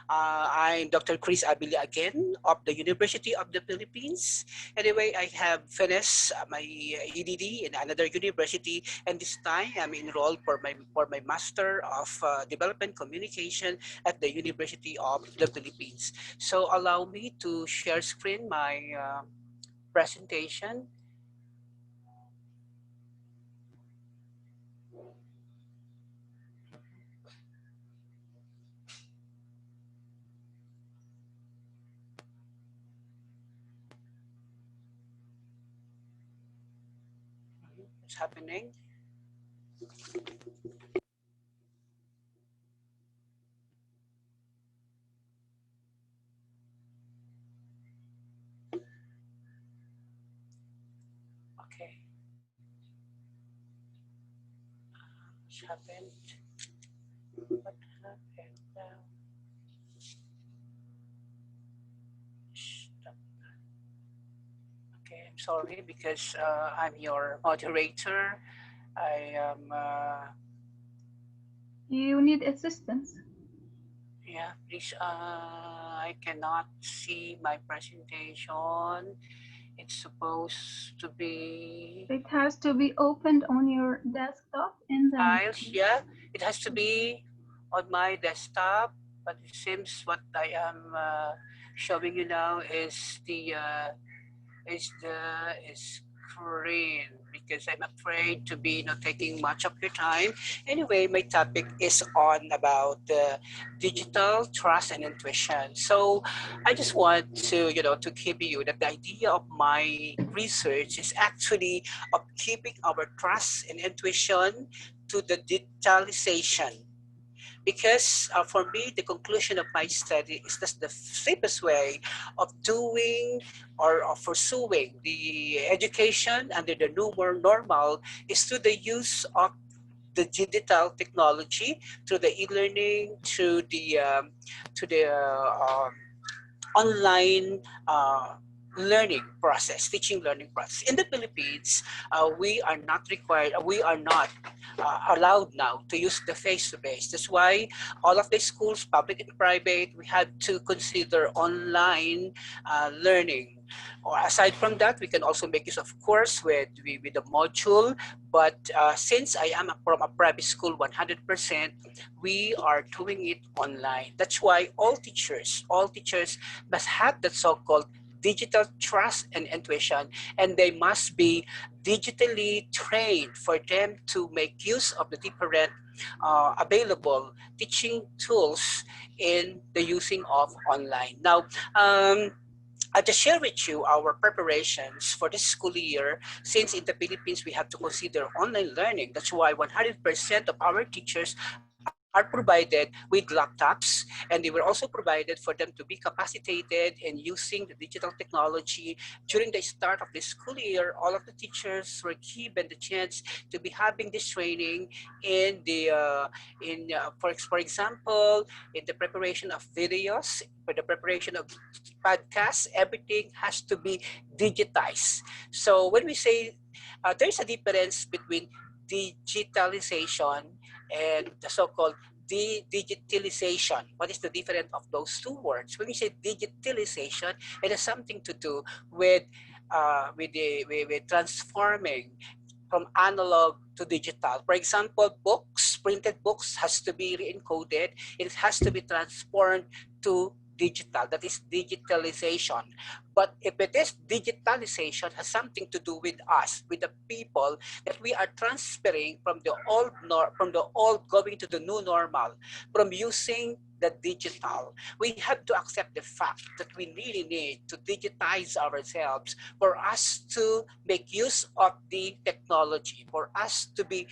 I'm Dr. Chris Abili again of the University of the Philippines. Anyway, I have finished my EDD in another university, and this time I'm enrolled for my Master of Development Communication at the University of the Philippines. So allow me to share screen my presentation. What's happening? Okay. What's happened? What happened now? Stop. Okay, I'm sorry because I'm your moderator. I am. You need assistance. Yeah, please. I cannot see my presentation. It's supposed to be It has to be opened on your desktop in the files. Yeah, it has to be on my desktop, but it seems what I am showing you now is the screen, because I'm afraid to be taking much of your time. Anyway, my topic is on about digital trust and intuition. So I just want to to give you that the idea of my research is actually of keeping our trust and intuition to the digitalization, because for me the conclusion of my study is that the safest way of doing or of pursuing the education under the new world normal is through the use of the digital technology, through the e-learning, to the online learning process, teaching learning process. In the Philippines, we are not allowed now to use the face-to-face. That's why all of the schools, public and private, we had to consider online learning. Or aside from that, we can also make use of course with the module. But since I am from a private school 100%, we are doing it online. That's why all teachers must have that so-called digital trust and intuition, and they must be digitally trained for them to make use of the different available teaching tools in the using of online. Now, I'll just share with you our preparations for this school year. Since in the Philippines, we have to consider online learning. That's why 100% of our teachers are provided with laptops, and they were also provided for them to be capacitated in using the digital technology. During the start of the school year, all of the teachers were given the chance to be having this training in for example, in the preparation of videos, for the preparation of podcasts. Everything has to be digitized. So when we say there's a difference between digitalization and the so-called digitalization. What is the difference of those two words? When we say digitalization, it has something to do with transforming from analog to digital. For example, printed books has to be re-encoded. It has to be transformed to digital. That is digitalization. But if it is digitalization, has something to do with us, with the people, that we are transferring from the old going to the new normal, from using the digital. We have to accept the fact that we really need to digitize ourselves for us to make use of the technology, for us to be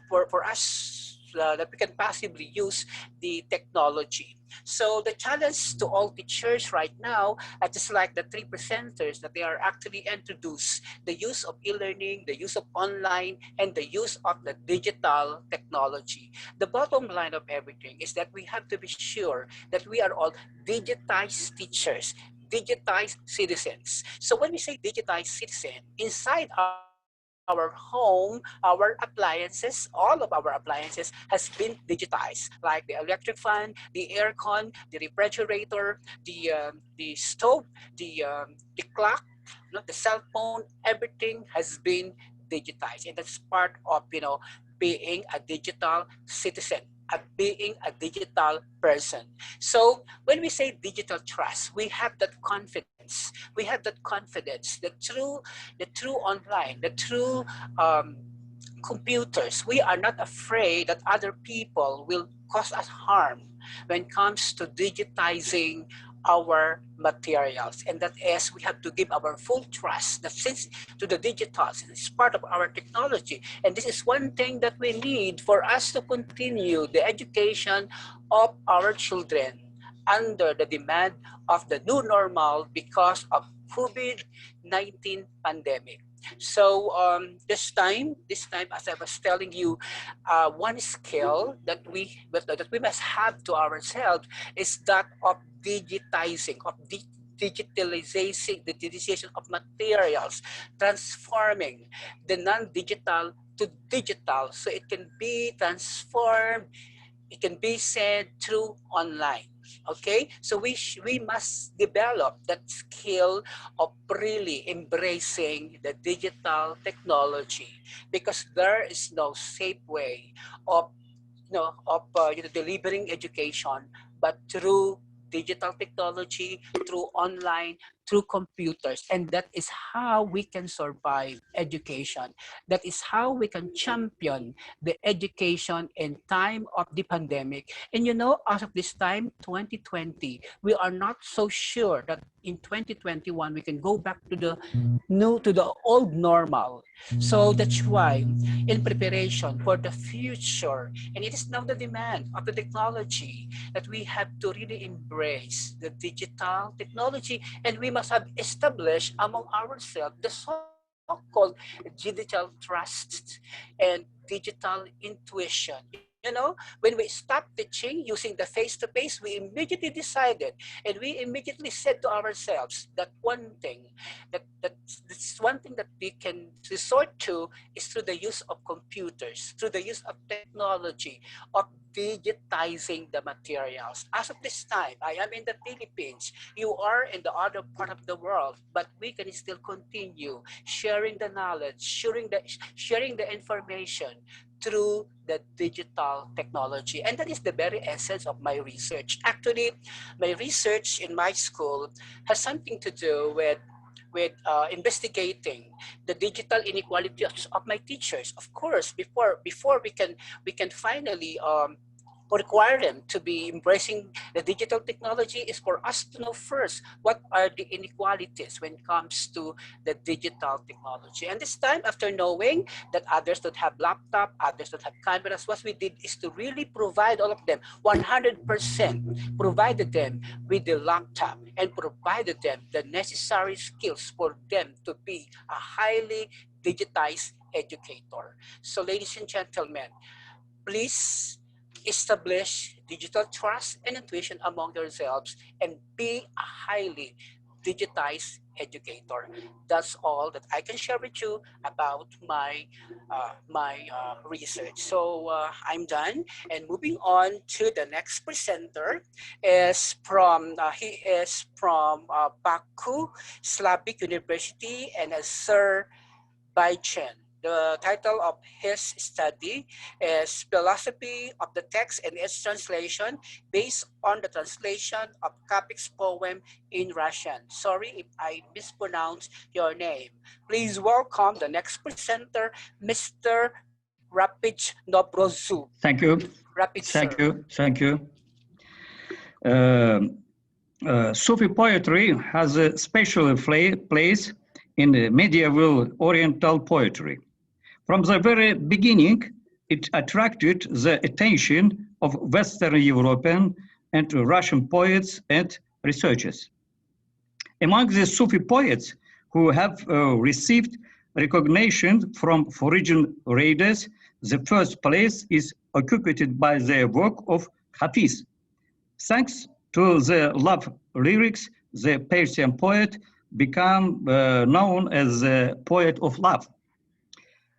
for us that we can possibly use the technology. So the challenge to all teachers right now, just like the three presenters, that they are actually introduce the use of e-learning, the use of online, and the use of the digital technology. The bottom line of everything is that we have to be sure that we are all digitized teachers, digitized citizens. So when we say digitized citizen, inside our home, our appliances, all of our appliances has been digitized, like the electric fan, the aircon, the refrigerator, the stove, the clock, the cell phone. Everything has been digitized, and that's part of being a digital citizen, being a digital person. So when we say digital trust, we have that confidence. We have that confidence that through online, that through computers, we are not afraid that other people will cause us harm when it comes to digitizing our materials. And that is, we have to give our full trust that since to the digital, it's part of our technology. And this is one thing that we need for us to continue the education of our children under the demand of the new normal because of COVID-19 pandemic. So this time, as I was telling you, one skill that we must have to ourselves is that of digitizing, of digitalization of materials, transforming the non-digital to digital, so it can be transformed, it can be sent through online. Okay, so we must develop that skill of really embracing the digital technology, because there is no safe way of delivering education, but through digital technology, through online, through computers. And that is how we can survive education. That is how we can champion the education in time of the pandemic. And as of this time, 2020, we are not so sure that in 2021 we can go back to the old normal. So that's why, in preparation for the future, and it is now the demand of the technology, that we have to really embrace the digital technology, and we must have established among ourselves the so-called digital trust and digital intuition. When we stopped teaching using the face-to-face, we immediately decided, and we immediately said to ourselves that this one thing that we can resort to is through the use of computers, through the use of technology, of digitizing the materials. As of this time, I am in the Philippines, you are in the other part of the world, but we can still continue sharing the knowledge, sharing the information through the digital technology. And that is the very essence of my research. Actually, my research in my school has something to do with investigating the digital inequalities of my teachers. Of course, before we can finally require them to be embracing the digital technology, is for us to know first what are the inequalities when it comes to the digital technology. And this time, after knowing that others don't have laptop, others don't have cameras, what we did is to really provide all of them 100%, provided them with the laptop and provided them the necessary skills for them to be a highly digitized educator. So ladies and gentlemen, please establish digital trust and intuition among yourselves and be a highly digitized educator. That's all that I can share with you about my research. So I'm done, and moving on to the next presenter is from he is from Baku Slavic University, and is Sir Baichen. The title of his study is Philosophy of the Text and its Translation, based on the translation of Kapik's poem in Russian. Sorry if I mispronounce your name. Please welcome the next presenter, Mr. Rapich Nobrozu. Thank you. Rapich, Thank sir. you. Thank you. Sufi poetry has a special place in the medieval Oriental poetry. From the very beginning, it attracted the attention of Western European and Russian poets and researchers. Among the Sufi poets who have received recognition from foreign readers, the first place is occupied by the work of Hafiz. Thanks to the love lyrics, the Persian poet became known as the poet of love.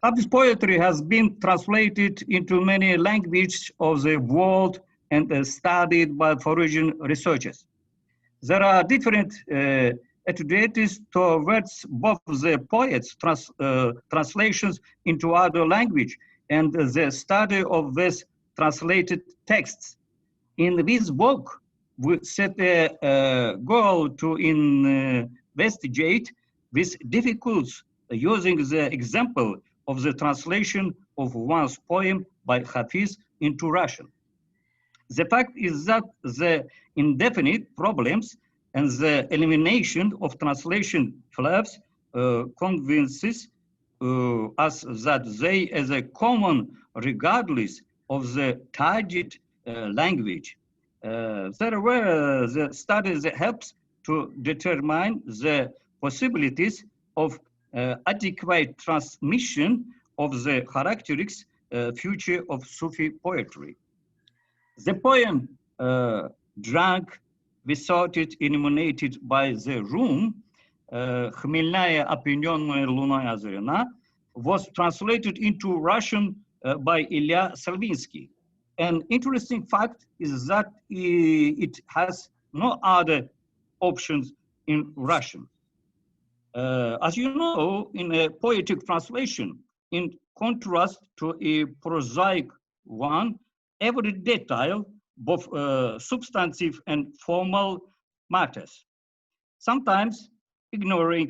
Hafiz's poetry has been translated into many languages of the world and studied by foreign researchers. There are different attitudes towards both the poet's translations into other language and the study of these translated texts. In this work, we set a goal to investigate these difficulties using the example of the translation of one's poem by Hafiz into Russian. The fact is that the indefinite problems and the elimination of translation flaws convinces us that they as a common regardless of the target language. There were the studies that helps to determine the possibilities of adequate transmission of the characteristics future of Sufi poetry. The poem Drunk, Besotted, Illuminated by the Room, Хмельная, опьяненная луной озарена, was translated into Russian by Ilya Salvinsky. An interesting fact is that it has no other options in Russian. As you know, in a poetic translation, in contrast to a prosaic one, every detail, both substantive and formal matters. Sometimes ignoring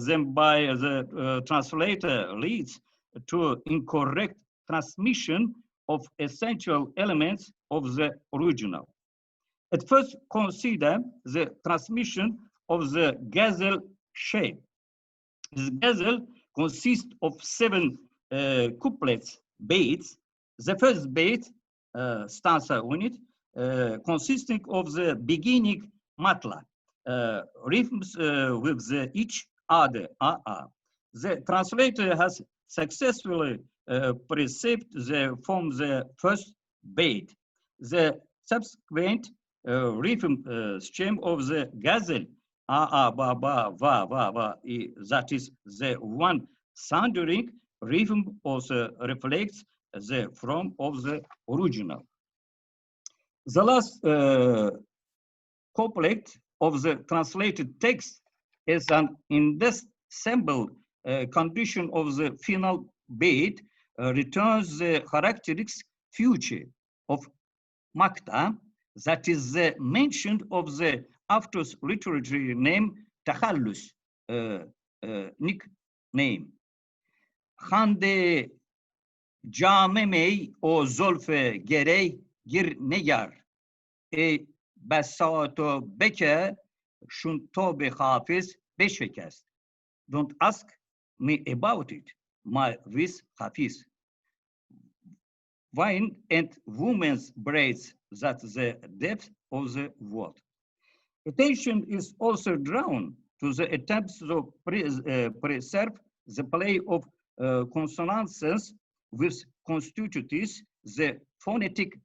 them by the translator leads to incorrect transmission of essential elements of the original. At first, consider the transmission of the ghazal shape. This ghazal consists of 7 couplets, baits. The first bait, stanza unit, consisting of the beginning matla, rhythms with each other. The translator has successfully perceived from the first bait. The subsequent rhythm scheme of the ghazal, ba, ba, va, va, va, that is the one sounding rhythm also reflects the form of the original. The last couplet of the translated text is an indiscernible condition of the final bait, returns the characteristic future of Makta, that is the mention of the author's literary name, Takhallus, nickname. Hande camemey o zolfe gerey gir negar. E besato beke şunto be hafiz beşvekest. Don't ask me about it, my vis hafiz. Wine and women's braids, that's the depth of the word. Attention is also drawn to the attempts to preserve the play of consonants which constitutes the phonetic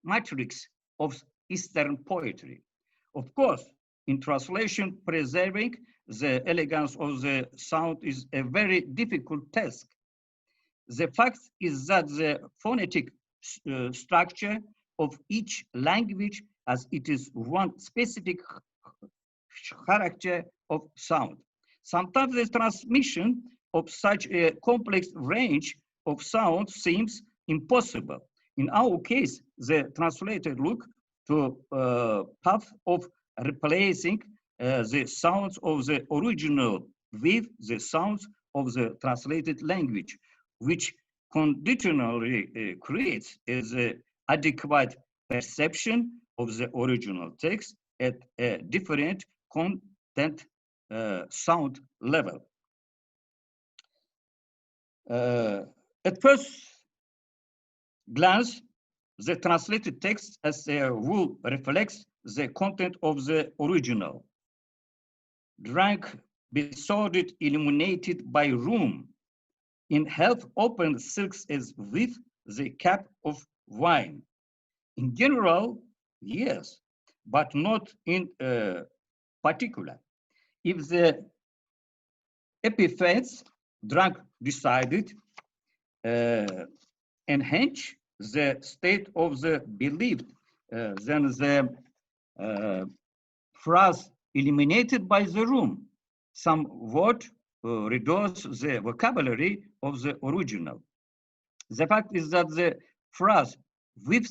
matrix of Eastern poetry. Of course, in translation, preserving the elegance of the sound is a very difficult task. The fact is that the phonetic structure of each language as it is one specific character of sound. Sometimes the transmission of such a complex range of sounds seems impossible. In our case, the translator look to path of replacing the sounds of the original with the sounds of the translated language, which conditionally creates the adequate perception of the original text at a different content sound level. At first glance, the translated text as a rule reflects the content of the original. Drank, besotted, illuminated by room, in health open silks as with the cup of wine. In general, yes, but not in particular. If the epithets drunk decided enhance the state of the believed, then the phrase eliminated by the room somewhat reduce the vocabulary of the original. The fact is that the phrase with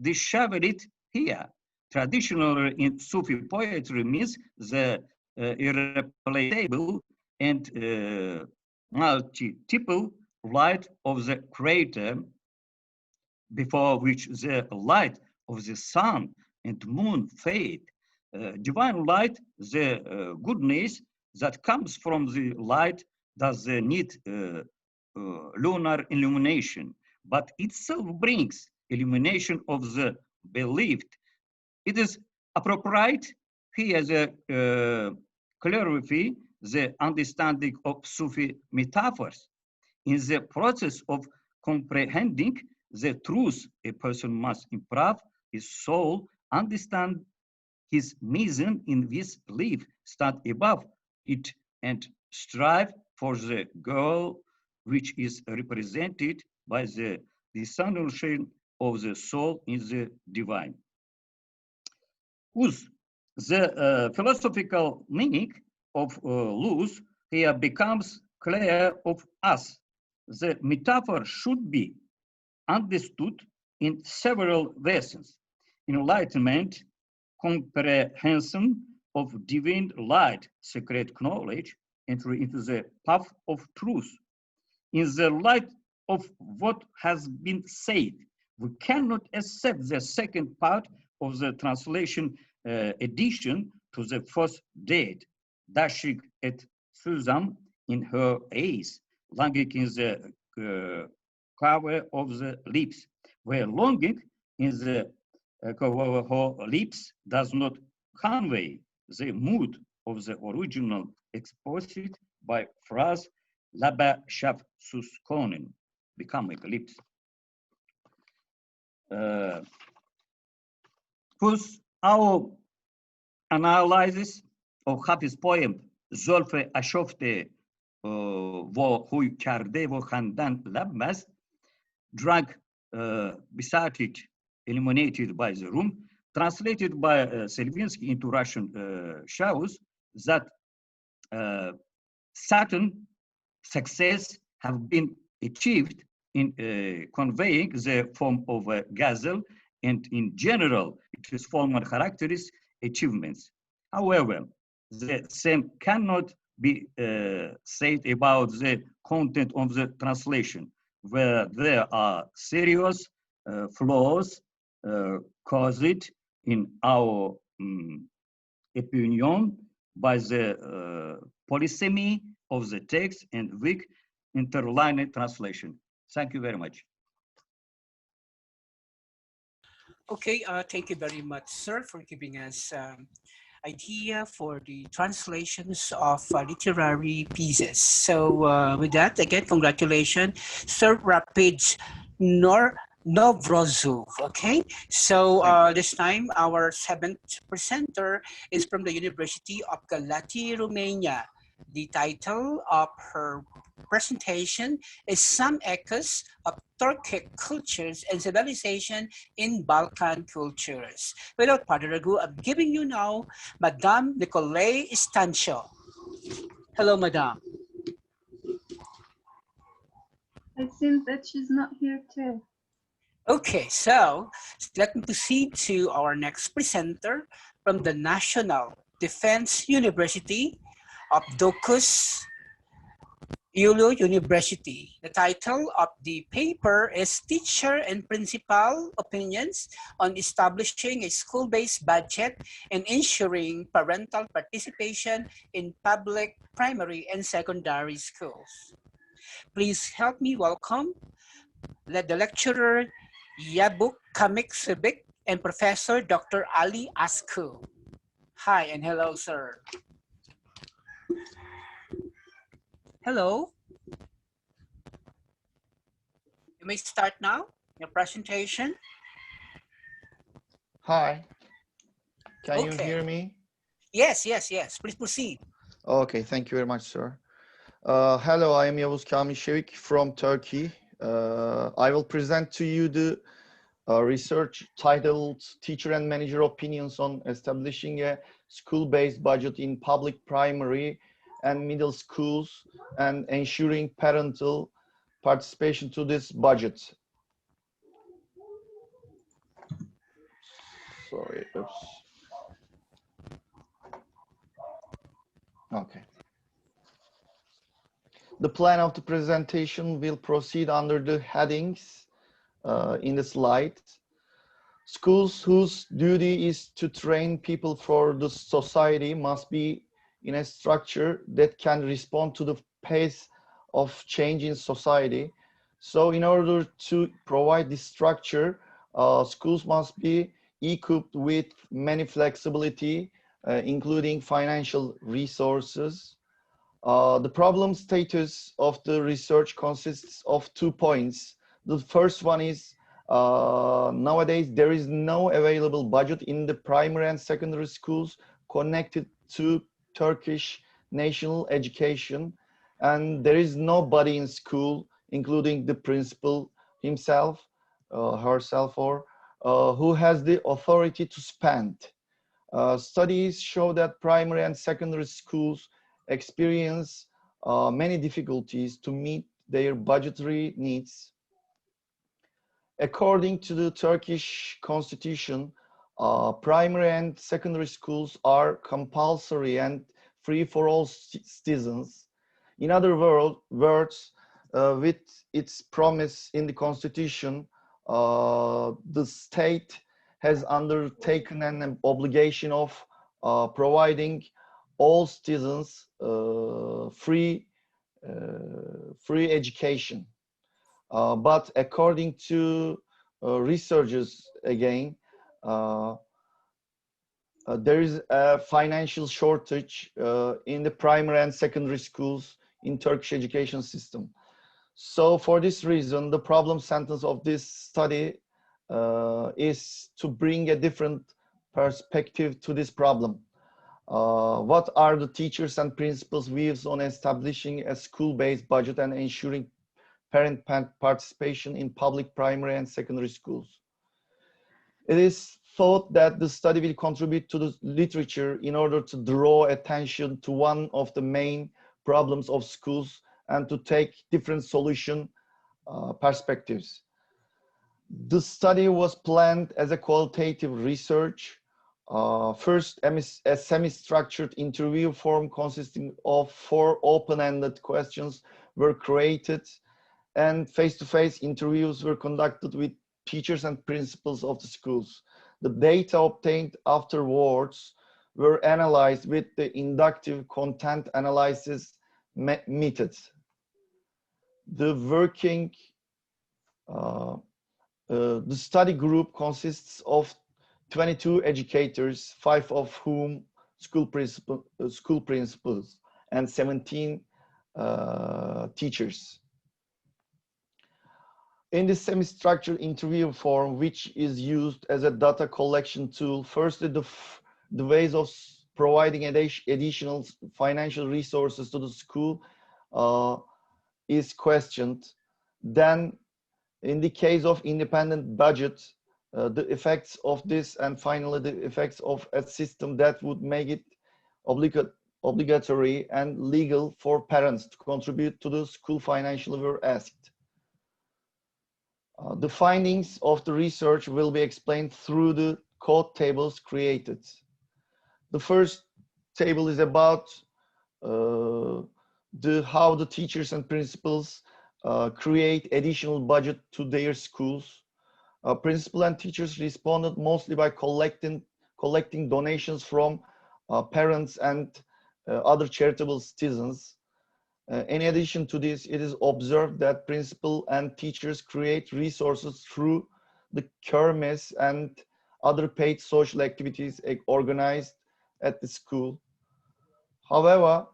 discovered here traditionally in Sufi poetry means the irreplaceable and multiple light of the creator, before which the light of the sun and moon fade. Divine light, the goodness that comes from the light, does need lunar illumination, but itself brings illumination of the believed. It is appropriate here to clarify the understanding of Sufi metaphors. In the process of comprehending the truth, a person must improve his soul, understand his mission in this belief, stand above it, and strive for the goal which is represented by the dissolution of the soul in the divine. Uz, the philosophical meaning of luz here becomes clear of us. The metaphor should be understood in several lessons. Enlightenment, comprehension of divine light, secret knowledge, entry into the path of truth. In the light of what has been said, we cannot accept the second part of the translation edition to the first date, dashing et Suzam in her eyes, longing in the cover of the lips, where longing in the cover of her lips does not convey the mood of the original expressed by phrase Laba Shaf Suskonen, becoming lips. First, our analysis of Hafiz poem Zolfe Ashofte Vo Huy Karde Vo Handan Labmas, drug besotted, eliminated by the room, translated by Selvinsky into Russian, shows that certain success have been achieved in conveying the form of a gazelle, and in general, its formal characteristics, achievements. However, the same cannot be said about the content of the translation, where there are serious flaws caused, in our opinion, by the polysemy of the text and weak interlinear translation. Thank you very much. Okay, thank you very much, sir, for giving us idea for the translations of literary pieces. So with that, again, congratulations, Sir Rapids Novrozov. Okay, so this time our seventh presenter is from the University of Galati, Romania. The title of her presentation is Some Echoes of Turkic Cultures and Civilization in Balkan Cultures. Without further ado, I'm giving you now Madame Nicolae Stancio. Hello, Madame. It seems that she's not here too. Okay, so let me proceed to our next presenter from the National Defense University of Docus Iuliu University. The title of the paper is Teacher and Principal Opinions on Establishing a School-Based Budget and Ensuring Parental Participation in Public Primary and Secondary Schools. Please help me welcome the lecturer Yabuk Kamik Sibik and Professor Dr. Ali Asku. Hi and hello, sir. Hello. You may start now, your presentation. Hi. Can you Okay. hear me? Yes, yes, yes. Please proceed. Okay, thank you very much, sir. Hello, I am Yavuz Kamil Şevik from Turkey. I will present to you the research titled Teacher and Manager Opinions on Establishing a School-Based Budget in Public Primary and Middle Schools and Ensuring Parental Participation to this budget. Sorry, oops. Okay. The plan of the presentation will proceed under the headings in the slide. Schools whose duty is to train people for the society must be in a structure that can respond to the pace of change in society. So in order to provide this structure, schools must be equipped with many flexibility, including financial resources. The problem status of the research consists of 2 points. The first one is nowadays there is no available budget in the primary and secondary schools connected to Turkish national education, and there is nobody in school, including the principal himself, herself, or who has the authority to spend. Studies show that primary and secondary schools experience many difficulties to meet their budgetary needs. According to the Turkish constitution, primary and secondary schools are compulsory and free for all citizens. In other words, with its promise in the constitution, the state has undertaken an obligation of providing all citizens free education. But according to researchers, again, there is a financial shortage in the primary and secondary schools in Turkish education system. So for this reason, the problem sentence of this study is to bring a different perspective to this problem. What are the teachers and principals' views on establishing a school-based budget and ensuring parent participation in public primary and secondary schools? It is thought that the study will contribute to the literature in order to draw attention to one of the main problems of schools and to take different solution perspectives. The study was planned as a qualitative research. First, a semi-structured interview form consisting of 4 open-ended questions were created, and face-to-face interviews were conducted with teachers and principals of the schools. The data obtained afterwards were analyzed with the inductive content analysis method. The study group consists of 22 educators, 5 of whom school principals, and 17 teachers. In this semi-structured interview form, which is used as a data collection tool, firstly, the ways of providing additional financial resources to the school is questioned. Then, in the case of independent budget, the effects of this, and finally, the effects of a system that would make it obligatory and legal for parents to contribute to the school financially were asked. The findings of the research will be explained through the code tables created. The first table is about how the teachers and principals create additional budget to their schools. Principal and teachers responded mostly by collecting donations from parents and other charitable citizens. In addition to this, it is observed that principal and teachers create resources through the kermes and other paid social activities organized at the school. However,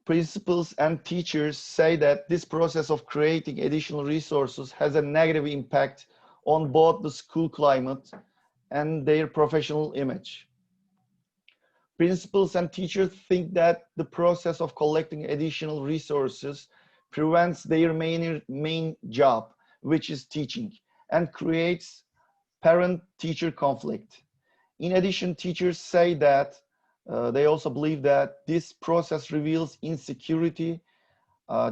principals and teachers say that this process of creating additional resources has a negative impact on both the school climate and their professional image. Principals and teachers think that the process of collecting additional resources prevents their main job, which is teaching, and creates parent-teacher conflict. In addition, teachers say that they also believe that this process reveals insecurity,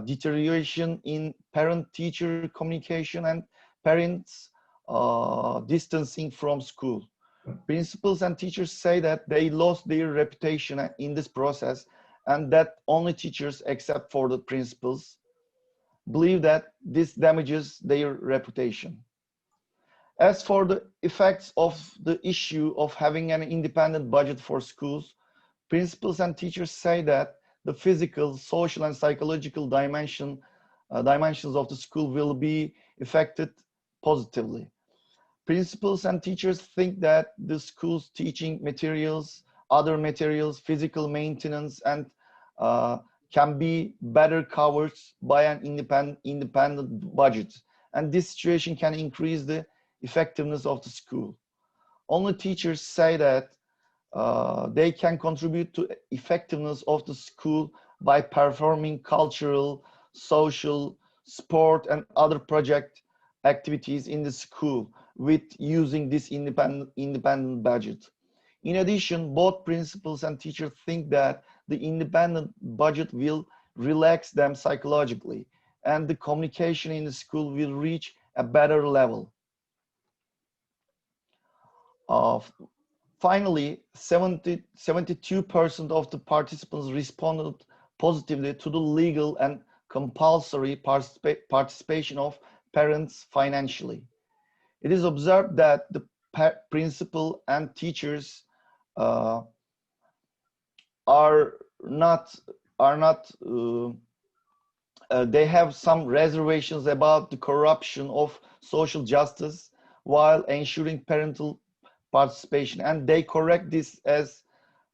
deterioration in parent-teacher communication, and parents distancing from school. Principals and teachers say that they lost their reputation in this process, and that only teachers, except for the principals, believe that this damages their reputation. As for the effects of the issue of having an independent budget for schools, principals and teachers say that the physical, social, and psychological dimensions of the school will be affected positively. Principals and teachers think that the school's teaching materials, other materials, physical maintenance, and can be better covered by an independent budget. And this situation can increase the effectiveness of the school. Only teachers say that they can contribute to effectiveness of the school by performing cultural, social, sport, and other project activities in the school with using this independent budget. In addition, both principals and teachers think that the independent budget will relax them psychologically, and the communication in the school will reach a better level. Finally, 72% of the participants responded positively to the legal and compulsory participation of parents financially. It is observed that the principal and teachers they have some reservations about the corruption of social justice while ensuring parental participation, and they correct this as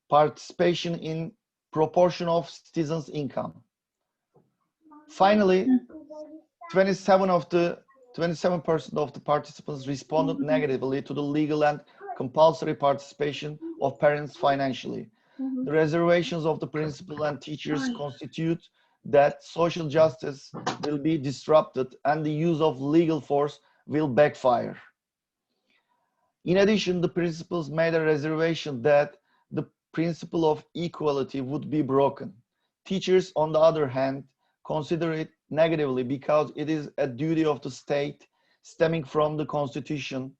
participation in proportion of citizens' income. Finally, 27% of the participants responded negatively to the legal and compulsory participation of parents financially. The reservations of the principal and teachers constitute that social justice will be disrupted and the use of legal force will backfire. In addition, the principals made a reservation that the principle of equality would be broken. Teachers, on the other hand, consider it negatively because it is a duty of the state stemming from the Constitution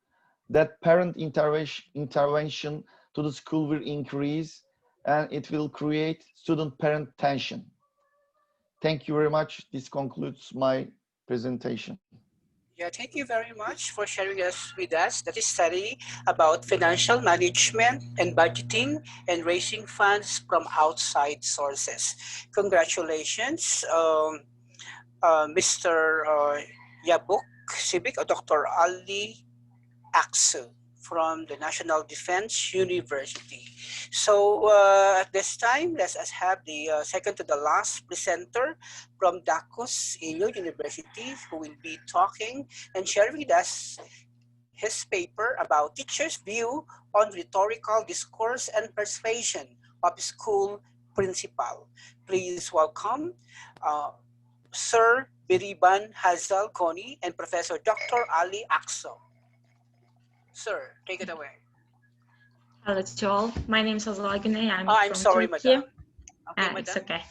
that parent intervention to the school will increase and it will create student-parent tension. Thank you very much. This concludes my presentation. Yeah, thank you very much for sharing with us that is study about financial management and budgeting and raising funds from outside sources. Congratulations, Mr. Yabuk Sibik, or Dr. Ali Aksu from the National Defense University. So at this time, let us have the second to the last presenter from Dacus Illo University, who will be talking and sharing with us his paper about teachers' view on rhetorical discourse and persuasion of school principal. Please welcome Sir Biriban Hazal Koni and Professor Dr. Ali Akso. Sir, take it away. Hello to all. My name is Hazal Koni. I'm sorry, Turkey. madam. Okay, madam. It's okay.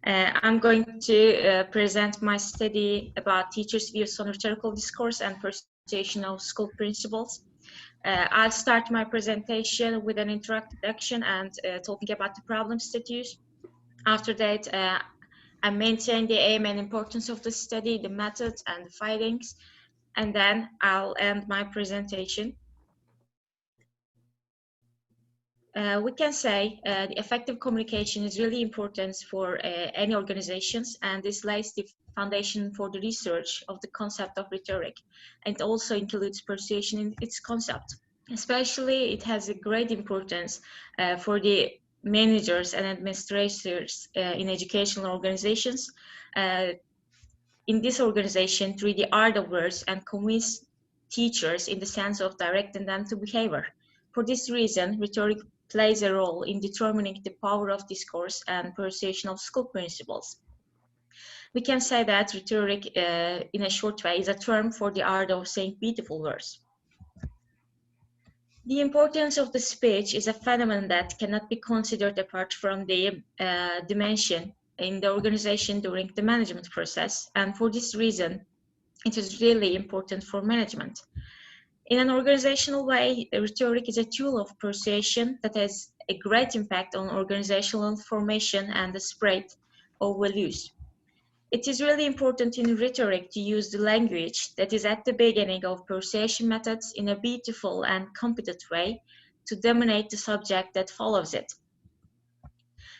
I'm going to present my study about teachers' views on rhetorical discourse and persuasion of school principals. I'll start my presentation with an introduction and talking about the problem status. After that, I maintain the aim and importance of the study, the methods and the findings, and then I'll end my presentation. We can say the effective communication is really important for any organizations, and this lays the foundation for the research of the concept of rhetoric, and also includes persuasion in its concept. Especially, it has a great importance for the managers and administrators in educational organizations. In this organization, through the art of words and convince teachers in the sense of directing them to behavior. For this reason, rhetoric plays a role in determining the power of discourse and persuasion of school principals. We can say that rhetoric, in a short way, is a term for the art of saying beautiful words. The importance of the speech is a phenomenon that cannot be considered apart from the dimension in the organization during the management process, and for this reason, it is really important for management. In an organizational way, rhetoric is a tool of persuasion that has a great impact on organizational formation and the spread of values. It is really important in rhetoric to use the language that is at the beginning of persuasion methods in a beautiful and competent way to dominate the subject that follows it.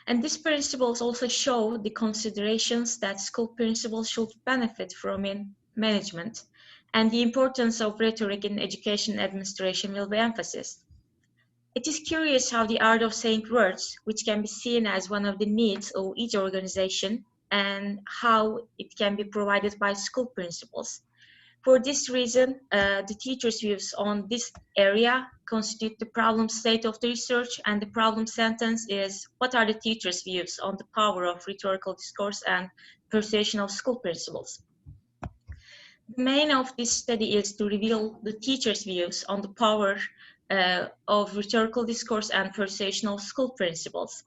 And these principles also show the considerations that school principals should benefit from in management, and the importance of rhetoric in education administration will be emphasized. It is curious how the art of saying words, which can be seen as one of the needs of each organization, and how it can be provided by school principals. For this reason, the teacher's views on this area constitute the problem state of the research, and the problem sentence is, what are the teacher's views on the power of rhetorical discourse and persuasion of school principals? The main of this study is to reveal the teacher's views on the power of rhetorical discourse and persuasion of school principals.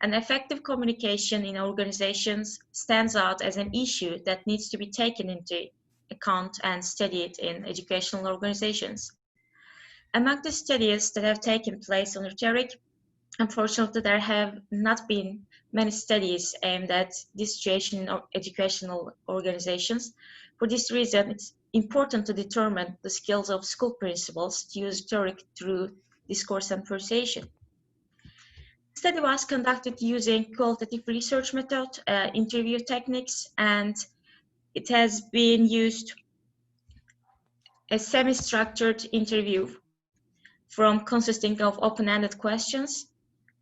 And effective communication in organizations stands out as an issue that needs to be taken into account and studied in educational organizations. Among the studies that have taken place on rhetoric, unfortunately, there have not been many studies aimed at this situation in educational organizations. For this reason, it's important to determine the skills of school principals to use rhetoric through discourse and persuasion. The study was conducted using qualitative research method, interview techniques, and it has been used a semi-structured interview consisting of open-ended questions,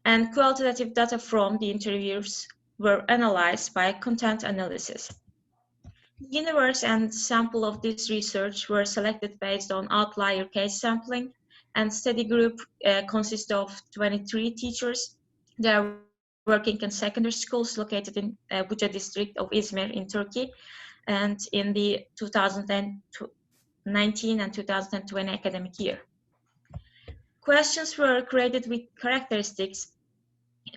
and qualitative data from the interviews were analyzed by content analysis. The universe and sample of this research were selected based on outlier case sampling, and study group consists of 23 teachers. They are working in secondary schools located in Buca district of Izmir in Turkey, and in the 2019 and 2020 academic year. Questions were created with characteristics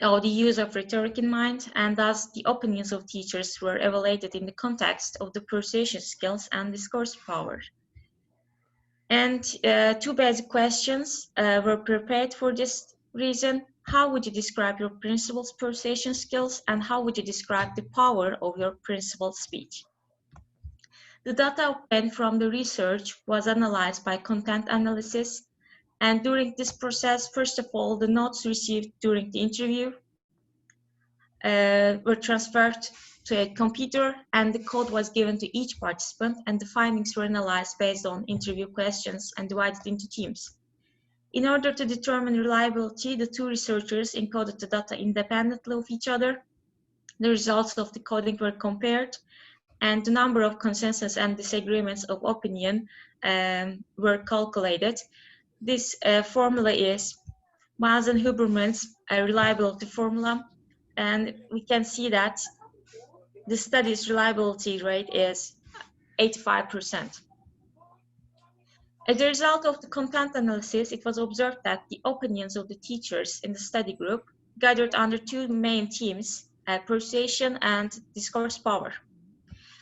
of the use of rhetoric in mind, and thus the opinions of teachers were evaluated in the context of the persuasion skills and discourse power. And two basic questions were prepared for this reason. How would you describe your principal's persuasion skills, and how would you describe the power of your principal's speech? The data obtained from the research was analyzed by content analysis, and during this process, first of all, the notes received during the interview were transferred to a computer, and the code was given to each participant, and the findings were analyzed based on interview questions and divided into teams. In order to determine reliability, the two researchers encoded the data independently of each other. The results of the coding were compared, and the number of consensus and disagreements of opinion were calculated. This formula is Miles and Huberman's reliability formula, and we can see that the study's reliability rate is 85%. As a result of the content analysis, it was observed that the opinions of the teachers in the study group gathered under two main themes, persuasion and discourse power.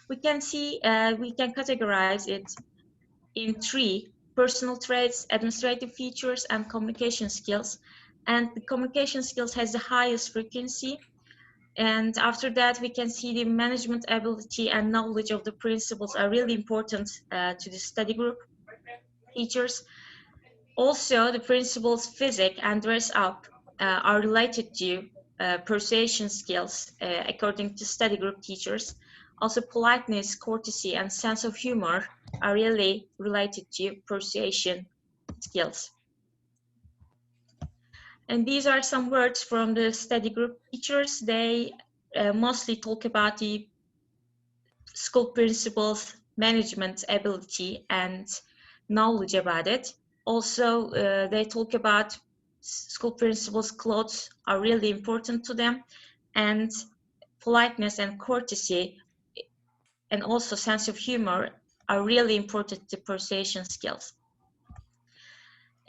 We can see, we can categorize it in three: personal traits, administrative features, and communication skills. And the communication skills has the highest frequency. And after that, we can see the management ability and knowledge of the principals are really important to the study group teachers. Also, the principals' physique and dress up are related to persuasion skills according to study group teachers. Also, politeness, courtesy, and sense of humor are really related to persuasion skills. And these are some words from the study group teachers. They mostly talk about the school principals' management ability and knowledge about it. Also, they talk about school principals' clothes are really important to them, and politeness and courtesy and also sense of humor are really important to persuasion skills.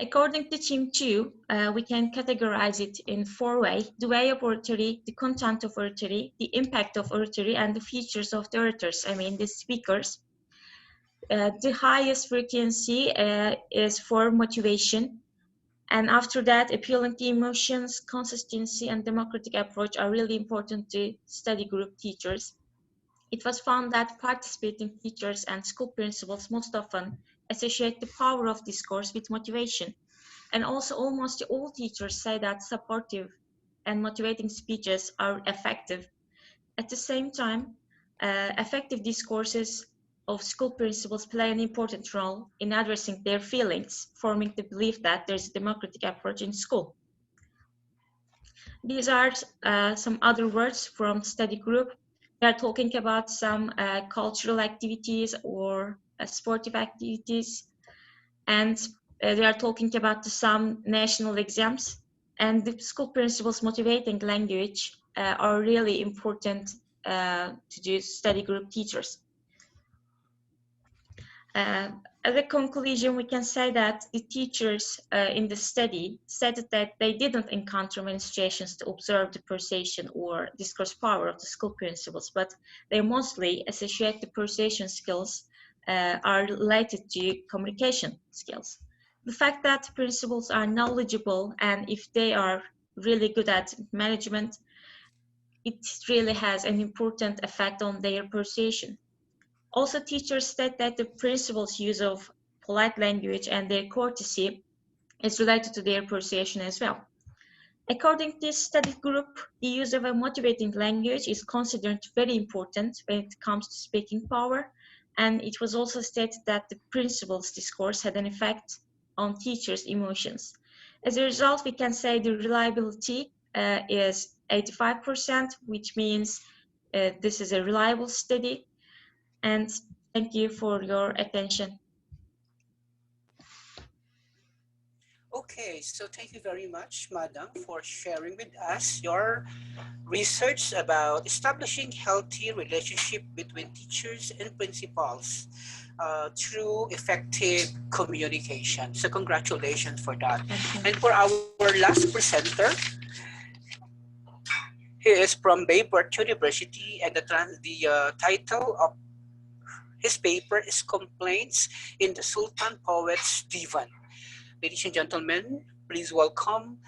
According to Team 2, we can categorize it in four ways: the way of oratory, the content of oratory, the impact of oratory, and the features of the orators, I mean the speakers. The highest frequency is for motivation. And after that, appealing to emotions, consistency, and democratic approach are really important to study group teachers. It was found that participating teachers and school principals most often associate the power of discourse with motivation. And also almost all teachers say that supportive and motivating speeches are effective. At the same time, effective discourses of school principals play an important role in addressing their feelings, forming the belief that there's a democratic approach in school. These are some other words from study group. They are talking about some cultural activities or sportive activities, and they are talking about some national exams, and the school principals' motivating language are really important to the study group teachers. As a conclusion, we can say that the teachers in the study said that they didn't encounter many situations to observe the persuasion or discourse power of the school principals, but they mostly associate the persuasion skills are related to communication skills. The fact that principals are knowledgeable and if they are really good at management, it really has an important effect on their persuasion. Also, teachers state that the principal's use of polite language and their courtesy is related to their persuasion as well. According to this study group, the use of a motivating language is considered very important when it comes to speaking power, and it was also stated that the principal's discourse had an effect on teachers' emotions. As a result, we can say the reliability is 85%, which means this is a reliable study. And thank you for your attention. Okay, so thank you very much, Madam, for sharing with us your research about establishing healthy relationship between teachers and principals through effective communication. So congratulations for that. And for our last presenter, he is from Bayburt University, and the title of his paper is Complaints in the Sultan Poet's Divan. Ladies and gentlemen, please welcome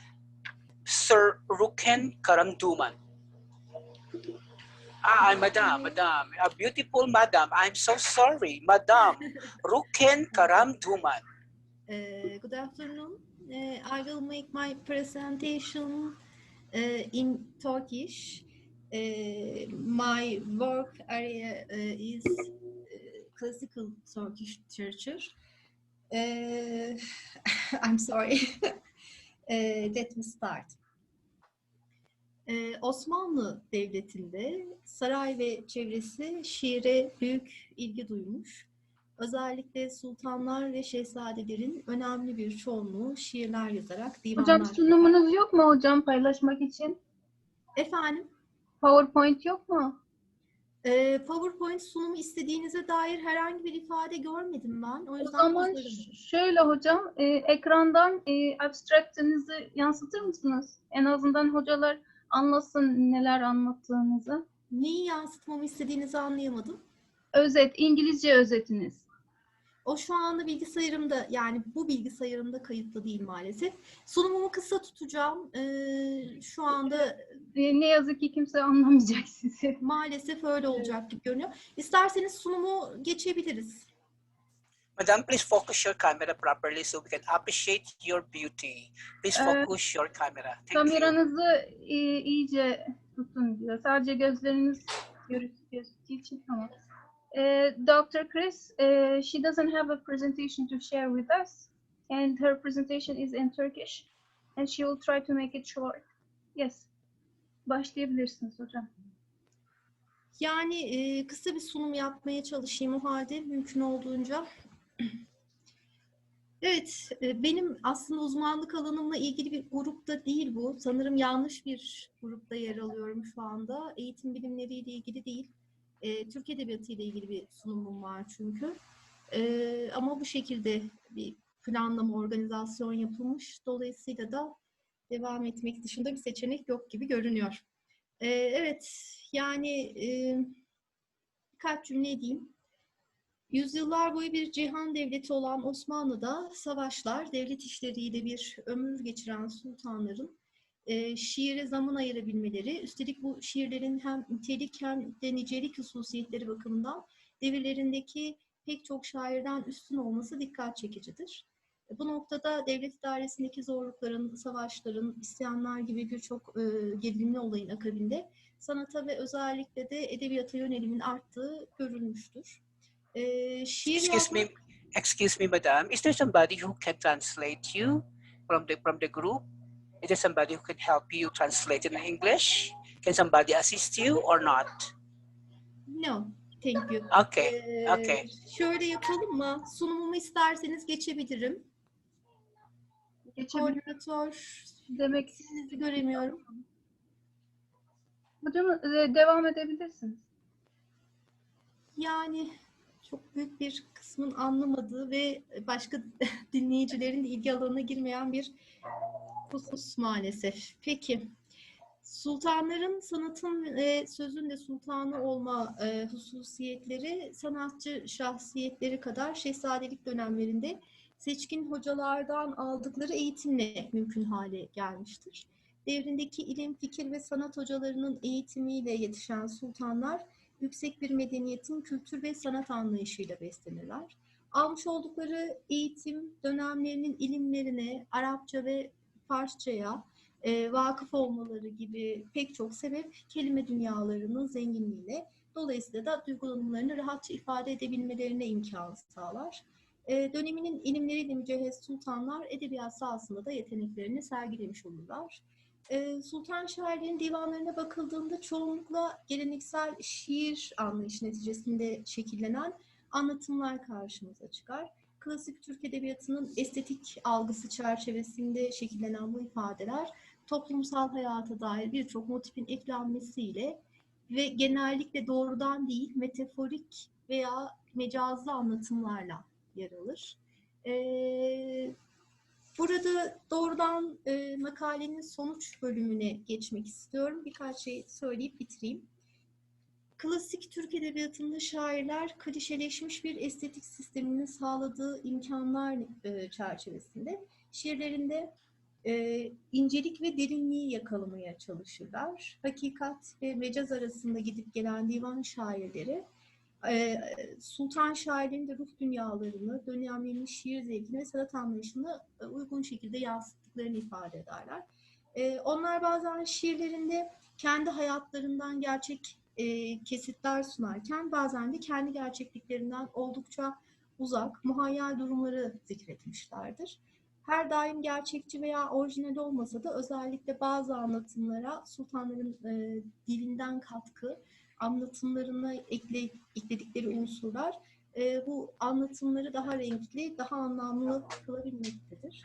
Sir Ruken Karamduman. Madam, a beautiful madam. I'm so sorry, Madam Ruken Karamduman. Good afternoon. I will make my presentation in Turkish. My work area is classical Turkish literature. I'm sorry. Let me start. Osmanlı Devleti'nde saray ve çevresi şiire büyük ilgi duymuş. Özellikle sultanlar ve şehzadelerin önemli bir çoğunluğu şiirler yazarak divanlar... Hocam sunumunuz yok mu hocam paylaşmak için? Efendim? PowerPoint yok mu? PowerPoint sunumu istediğinize dair herhangi bir ifade görmedim ben. O O yüzden zaman şöyle hocam, ekrandan abstract'ınızı yansıtır mısınız? En azından hocalar anlasın neler anlattığınızı. Neyi yansıtmamı istediğinizi anlayamadım. Özet, İngilizce özetiniz. O şu anda bilgisayarımda, yani bu bilgisayarımda kayıtlı değil maalesef. Sunumumu kısa tutacağım. Şu anda Ne yazık ki kimse anlamayacak sizi. maalesef öyle olacak gibi görünüyor. İsterseniz sunumu geçebiliriz. Madam, please focus your camera properly so we can appreciate your beauty. Please focus your camera. Thank you. Kameranızı iyice tutun diyor. Sadece gözleriniz gözüktüğü için tamam. Dr. Chris, she doesn't have a presentation to share with us, and her presentation is in Turkish, and she will try to make it short. Yes, başlayabilirsiniz hocam. Yani kısa bir sunum yapmaya çalışayım o halde mümkün olduğunca. Evet, benim aslında uzmanlık alanımla ilgili bir grupta değil bu. Sanırım yanlış bir grupta yer alıyorum şu anda. Eğitim bilimleriyle ilgili değil. Türk Edebiyatı ile ilgili bir sunumum var çünkü. Ama bu şekilde bir planlama, organizasyon yapılmış. Dolayısıyla da devam etmek dışında bir seçenek yok gibi görünüyor. Evet, yani birkaç cümle edeyim. Yüzyıllar boyu bir cihan devleti olan Osmanlı'da savaşlar, devlet işleriyle bir ömür geçiren sultanların şiire zaman ayırabilmeleri, üstelik bu şiirlerin hem nitelik hem de nicelik hususiyetleri bakımından devirlerindeki pek çok şairden üstün olması dikkat çekicidir. Bu noktada devlet idaresindeki zorlukların, savaşların, isyanlar gibi birçok gerilimli olayın akabinde sanata ve özellikle de edebiyata yönelimin arttığı görülmüştür. Excuse me, madam. Is there somebody who can translate you from the group? Is there somebody who can help you translate in English? Can somebody assist you or not? No, thank you. Okay, okay. Şöyle yapalım mı? Sunumumu isterseniz geçebilirim. Koordinatör Demek sizi göremiyorum. hocam devam edebilirsiniz. Yani çok büyük bir kısmın anlamadığı ve başka dinleyicilerin de ilgi alanına girmeyen bir husus maalesef. Peki, sultanların sanatın ve sözün de sultanı olma hususiyetleri sanatçı şahsiyetleri kadar şehzadelik dönemlerinde seçkin hocalardan aldıkları eğitimle mümkün hale gelmiştir. Devrindeki ilim, fikir ve sanat hocalarının eğitimiyle yetişen sultanlar, yüksek bir medeniyetin kültür ve sanat anlayışıyla beslenirler. Almış oldukları eğitim dönemlerinin ilimlerine, Arapça ve Farsçaya vakıf olmaları gibi pek çok sebep kelime dünyalarının zenginliğine, dolayısıyla da duygulanımlarını rahatça ifade edebilmelerine imkan sağlar. Döneminin ilimleriyle mücehhez sultanlar edebiyat sahasında da yeteneklerini sergilemiş olurlar. Sultan şairlerin divanlarına bakıldığında çoğunlukla geleneksel şiir anlayışı neticesinde şekillenen anlatımlar karşımıza çıkar. Klasik Türk edebiyatının estetik algısı çerçevesinde şekillenen bu ifadeler toplumsal hayata dair birçok motifin eklenmesiyle ve genellikle doğrudan değil metaforik veya mecazlı anlatımlarla yer alır. Burada doğrudan makalenin sonuç bölümüne geçmek istiyorum. Birkaç şey söyleyip bitireyim. Klasik Türk Edebiyatı'nda şairler klişeleşmiş bir estetik sisteminin sağladığı imkanlar çerçevesinde şiirlerinde incelik ve derinliği yakalamaya çalışırlar. Hakikat ve mecaz arasında gidip gelen divan şairleri sultan şairlerin de ruh dünyalarını, dönemlerinin şiir zevkine ve sanat anlayışına uygun şekilde yansıttıklarını ifade ederler. Onlar bazen şiirlerinde kendi hayatlarından gerçek kesitler sunarken bazen de kendi gerçekliklerinden oldukça uzak, muhayyel durumları zikretmişlerdir. Her daim gerçekçi veya orijinal olmasa da özellikle bazı anlatımlara sultanların dilinden katkı, anlatımlarına ekledikleri unsurlar bu anlatımları daha renkli, daha anlamlı kılabilmektedir.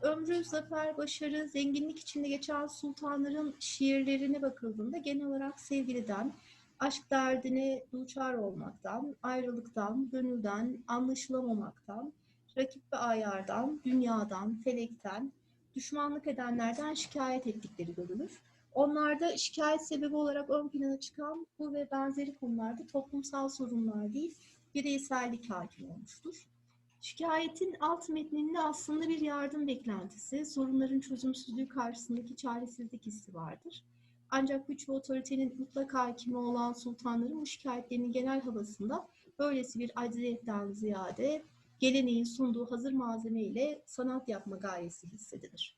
Ömrü, zafer, başarı, zenginlik içinde geçen sultanların şiirlerine bakıldığında genel olarak sevgiliden, aşk derdine duçar olmaktan, ayrılıktan, gönülden, anlaşılamamaktan, rakip ve ayardan, dünyadan, felekten, düşmanlık edenlerden şikayet ettikleri görülür. Onlarda şikayet sebebi olarak ön plana çıkan bu ve benzeri konularda toplumsal sorunlar değil, bireysellik hakim olmuştur. Şikayetin alt metninde aslında bir yardım beklentisi, sorunların çözümsüzlüğü karşısındaki çaresizlik hissi vardır. Ancak güç ve otoritenin mutlak hakimi olan sultanların bu şikayetlerinin genel havasında böylesi bir acziyetten ziyade geleneğin sunduğu hazır malzeme ile sanat yapma gayesi hissedilir.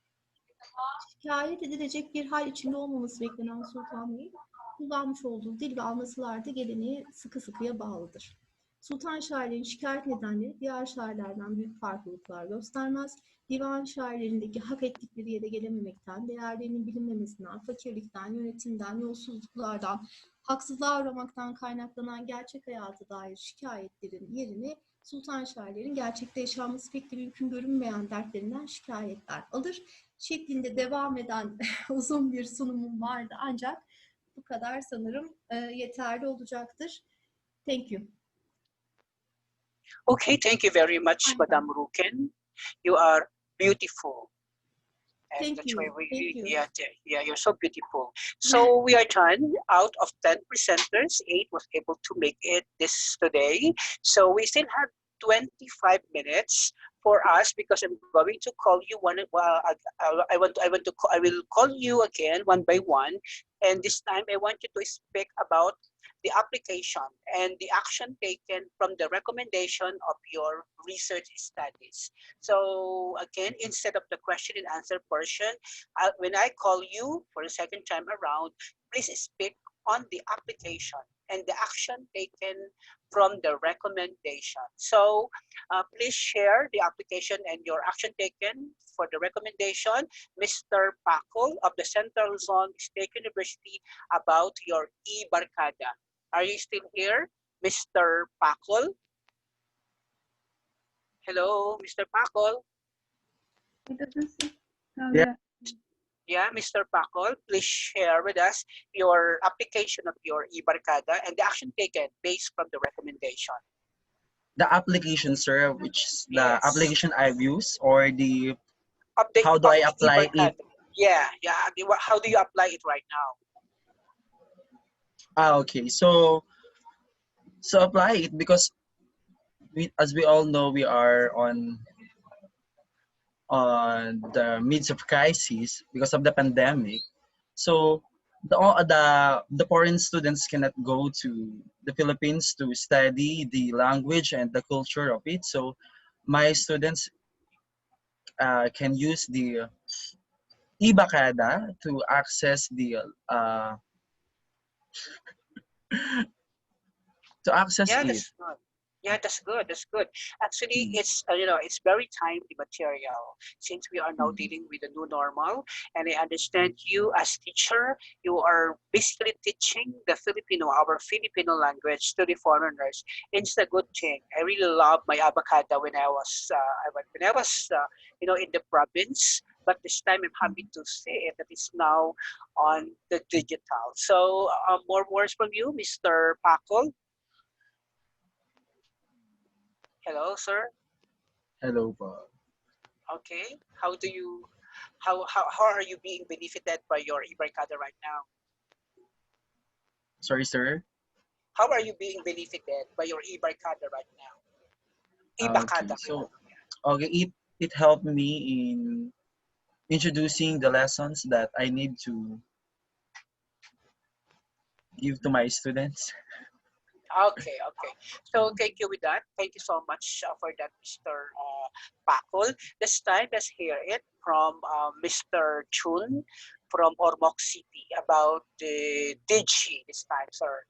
Şikayet edilecek bir hal içinde olmaması beklenen sultanların kullanmış olduğu dil ve anlatılarda geleneğe sıkı sıkıya bağlıdır. Sultan şairlerin şikayet nedenleri diğer şairlerden büyük farklılıklar göstermez. Divan şairlerindeki hak ettikleri yere gelememekten, değerlerinin bilinmemesinden, fakirlikten, yönetimden, yolsuzluklardan, haksızlığa uğramaktan kaynaklanan gerçek hayata dair şikayetlerin yerini sultan şairlerin gerçekte yaşanması pek de mümkün görünmeyen dertlerinden şikayetler alır şeklinde devam eden uzun bir sunumum vardı. Ancak bu kadar sanırım yeterli olacaktır. Thank you. Okay, thank you very much, Madam Ruken. You are beautiful. And Thank that's you. why we, Thank you. yeah, you're so beautiful. So we are done. Out of 10 presenters, 8 was able to make it this today. So we still have 25 minutes for us because I'm going to call you one. I will call you again one by one, and this time I want you to speak about the application and the action taken from the recommendation of your research studies. So again, instead of the question and answer portion, when I call you for the second time around, please speak on the application and the action taken from the recommendation. So please share the application and your action taken for the recommendation, Mr. Pakol of the Central Zone State University, about your e-Barkada. Are you still here, Mr. Pakol? Hello, Mr. Pakol. Yeah. Yeah, Mr. Pakol, please share with us your application of your e-Barkada and the action taken based from the recommendation. The application, sir, which is the Yes. application I've used, or the Update how do of I the apply e-Barkada. it? Yeah. How do you apply it right now? Okay, so apply it because as we all know, we are on the midst of crisis because of the pandemic. So the foreign students cannot go to the Philippines to study the language and the culture of it. So my students can use the e-Bacada to access the to access Yeah, it. that's good. Yeah, that's good. That's good. Actually, Mm, it's it's very timely material since we are now mm, dealing with a new normal. And I understand you as teacher, you are basically teaching the Filipino, our Filipino language to the foreigners. It's a good thing. I really love my abacada when I was in the province. But this time, I'm happy to say that it's now on the digital. So, more words from you, Mr. Paco. Hello, sir. hello po. Okay. How are you being benefited by your Ibarkada right now? Sorry, sir. How are you being benefited by your Ibarkada right now? Okay, Ibakada. so okay, it helped me in introducing the lessons that I need to give to my students. Okay, okay. So thank you with that. Thank you so much for that, Mr. Pakol. This time, let's hear it from Mr. Chun from Ormoc City about the Digi this time, sir.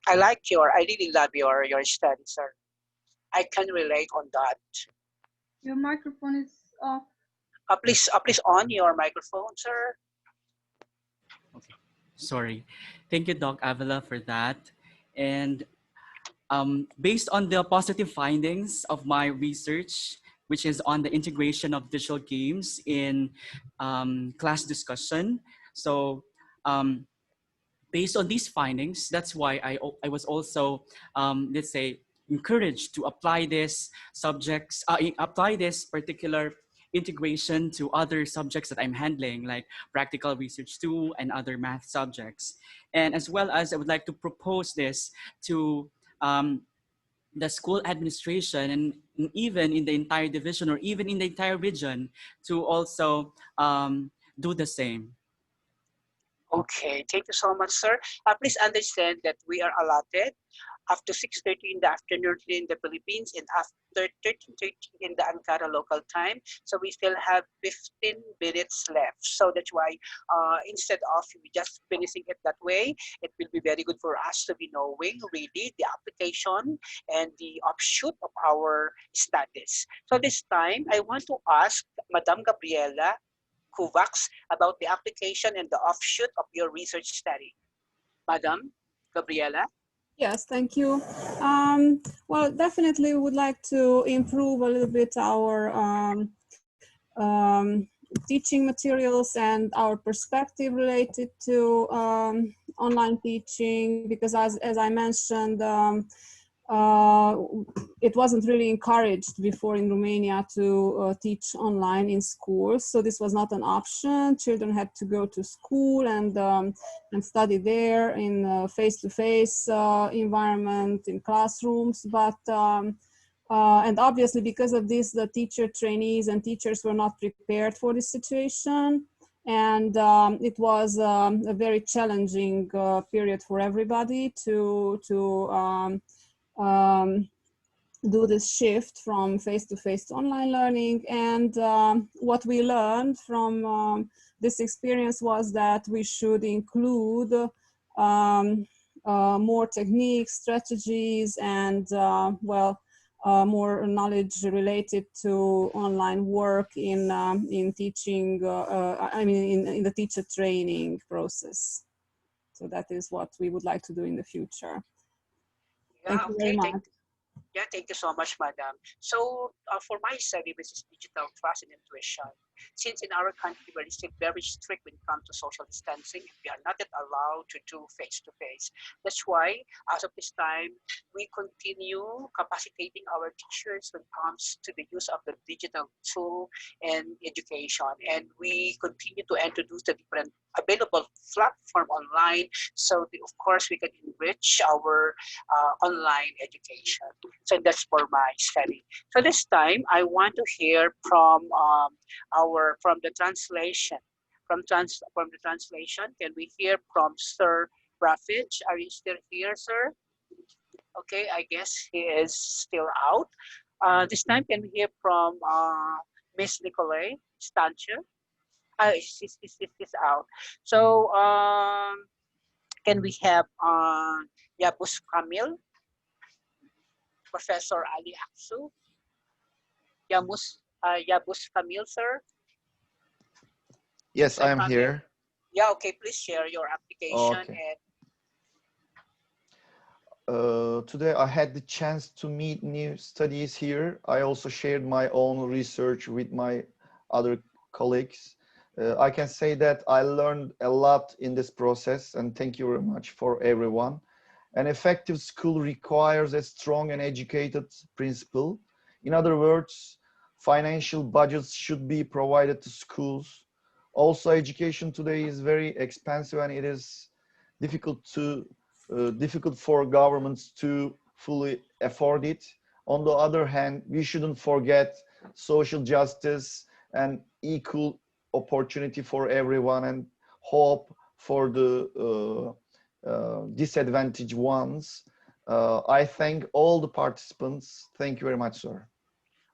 I really love your study, sir. I can relate on that. Your microphone is off. Please on your microphone, sir. Okay. Sorry. Thank you, Doc Avila, for that. And based on the positive findings of my research, which is on the integration of digital games in class discussion. So um, based on these findings, that's why I was also, let's say, encouraged to apply this apply this particular integration to other subjects that I'm handling, like practical research too and other math subjects. And as well as I would like to propose this to um, the school administration and even in the entire division or even in the entire region to also do the same. Okay, thank you so much, sir. Please understand that we are allotted up to 6:30 in the afternoon in the Philippines and after 13:30 in the Ankara local time. So we still have 15 minutes left. So that's why instead of just finishing it that way, it will be very good for us to be knowing really the application and the offshoot of our studies. So this time, I want to ask Madam Gabriela Kovacs about the application and the offshoot of your research study. Madam Gabriela? Yes, thank you. Well, definitely would like to improve a little bit our teaching materials and our perspective related to online teaching, because as I mentioned, uh, it wasn't really encouraged before in Romania to teach online in schools. So this was not an option. Children had to go to school and study there in a face-to-face environment in classrooms. And obviously because of this, the teacher trainees and teachers were not prepared for this situation. And it was a very challenging period for everybody to do this shift from face-to-face to online learning. And what we learned from this experience was that we should include more techniques, strategies, and more knowledge related to online work in teaching, in the teacher training process. So that is what we would like to do in the future. Yeah, Thank you very okay. much. Thank you so much, Madam. So for my study, which is digital trust and intuition, since in our country we're still very strict when it comes to social distancing. We are not yet allowed to do face-to-face. That's why, as of this time, we continue capacitating our teachers when it comes to the use of the digital tool and education. And we continue to introduce the different available platform online, so of course we can enrich our online education. So that's for my study. So this time I want to hear from from the translation. From the translation, can we hear from Sir Rafij? Are you still here, sir? Okay, I guess he is still out. This time, can we hear from Miss Nicolay Stancher? She's out. So, can we have Yabus Kamil, Professor Ali Aksu, Yabus Kamil, sir? Yes, I am Kamil? here. Yeah, okay, please share your application. Okay. Today I had the chance to meet new studies here. I also shared my own research with my other colleagues. I can say that I learned a lot in this process, and thank you very much for everyone. An effective school requires a strong and educated principal. In other words, financial budgets should be provided to schools. Also, education today is very expensive, and it is difficult for governments to fully afford it. On the other hand, we shouldn't forget social justice and equal opportunity for everyone, and hope for the disadvantaged ones. I thank all the participants. Thank you very much, sir.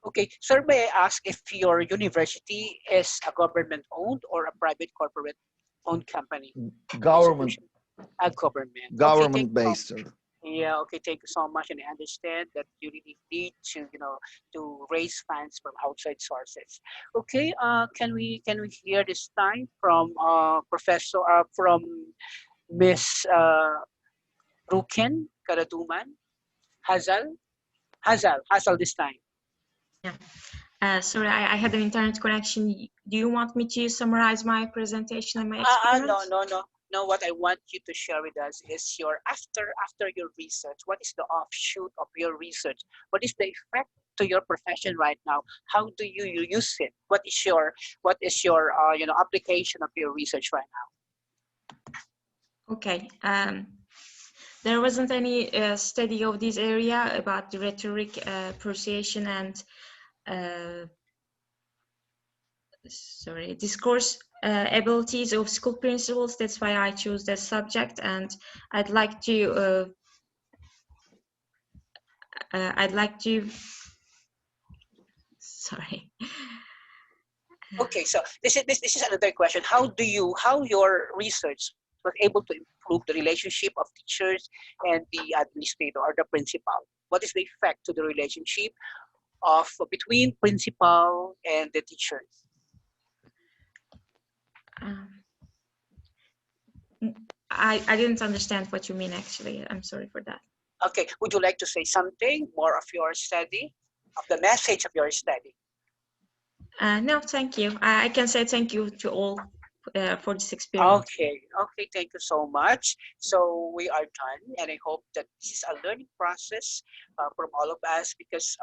Okay, sir, may I ask if your university is a government-owned or a private corporate-owned company? Government. A government. Government-based, sir. Yeah, okay, thank you so much. And I understand that you really need to, to raise funds from outside sources. Okay, can we hear this time from from Miss Rukin Karaduman? Hazal this time. Yeah. Sorry, I had an internet connection. Do you want me to summarize my presentation and my experience? No. What I want you to share with us is your after your research. What is the offshoot of your research? What is the effect to your profession right now? How do you use it? What is your application of your research right now? Okay. There wasn't any study of this area about the rhetoric, persuasion, and discourse abilities of school principals. That's why I chose that subject, and I'd like to sorry. Okay, so this is another question. How your research was able to improve the relationship of teachers and the administrator or the principal? What is the effect to the relationship between principal and the teachers? I didn't understand what you mean, actually. I'm sorry for that. Okay, would you like to say something more of your study, of the message of your study? No, thank you. I can say thank you to all for this experience. Okay, thank you so much. So we are done, and I hope that this is a learning process from all of us, because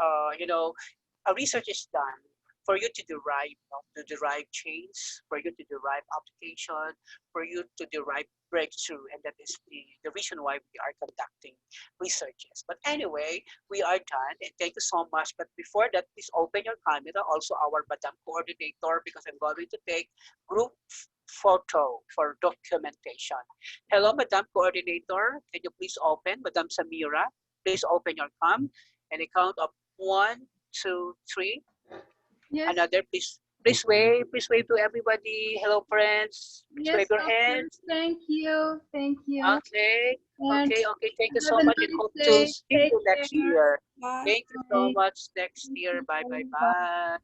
a research is done for you to derive change, for you to derive application, for you to derive breakthrough, and that is the reason why we are conducting researches. But anyway, we are done, and thank you so much. But before that, please open your camera, also our Madam Coordinator, because I'm going to take group photo for documentation. Hello, Madam Coordinator. Can you please open? Madam Samira, please open your cam, and a count of 1, 2, 3. Yes. Another, please wave to everybody. Hello, friends. Please Yes, wave your hands. Thank you. Okay. And Thank you so much, and hope to see you next year. Bye. Thank you so much next year. Bye.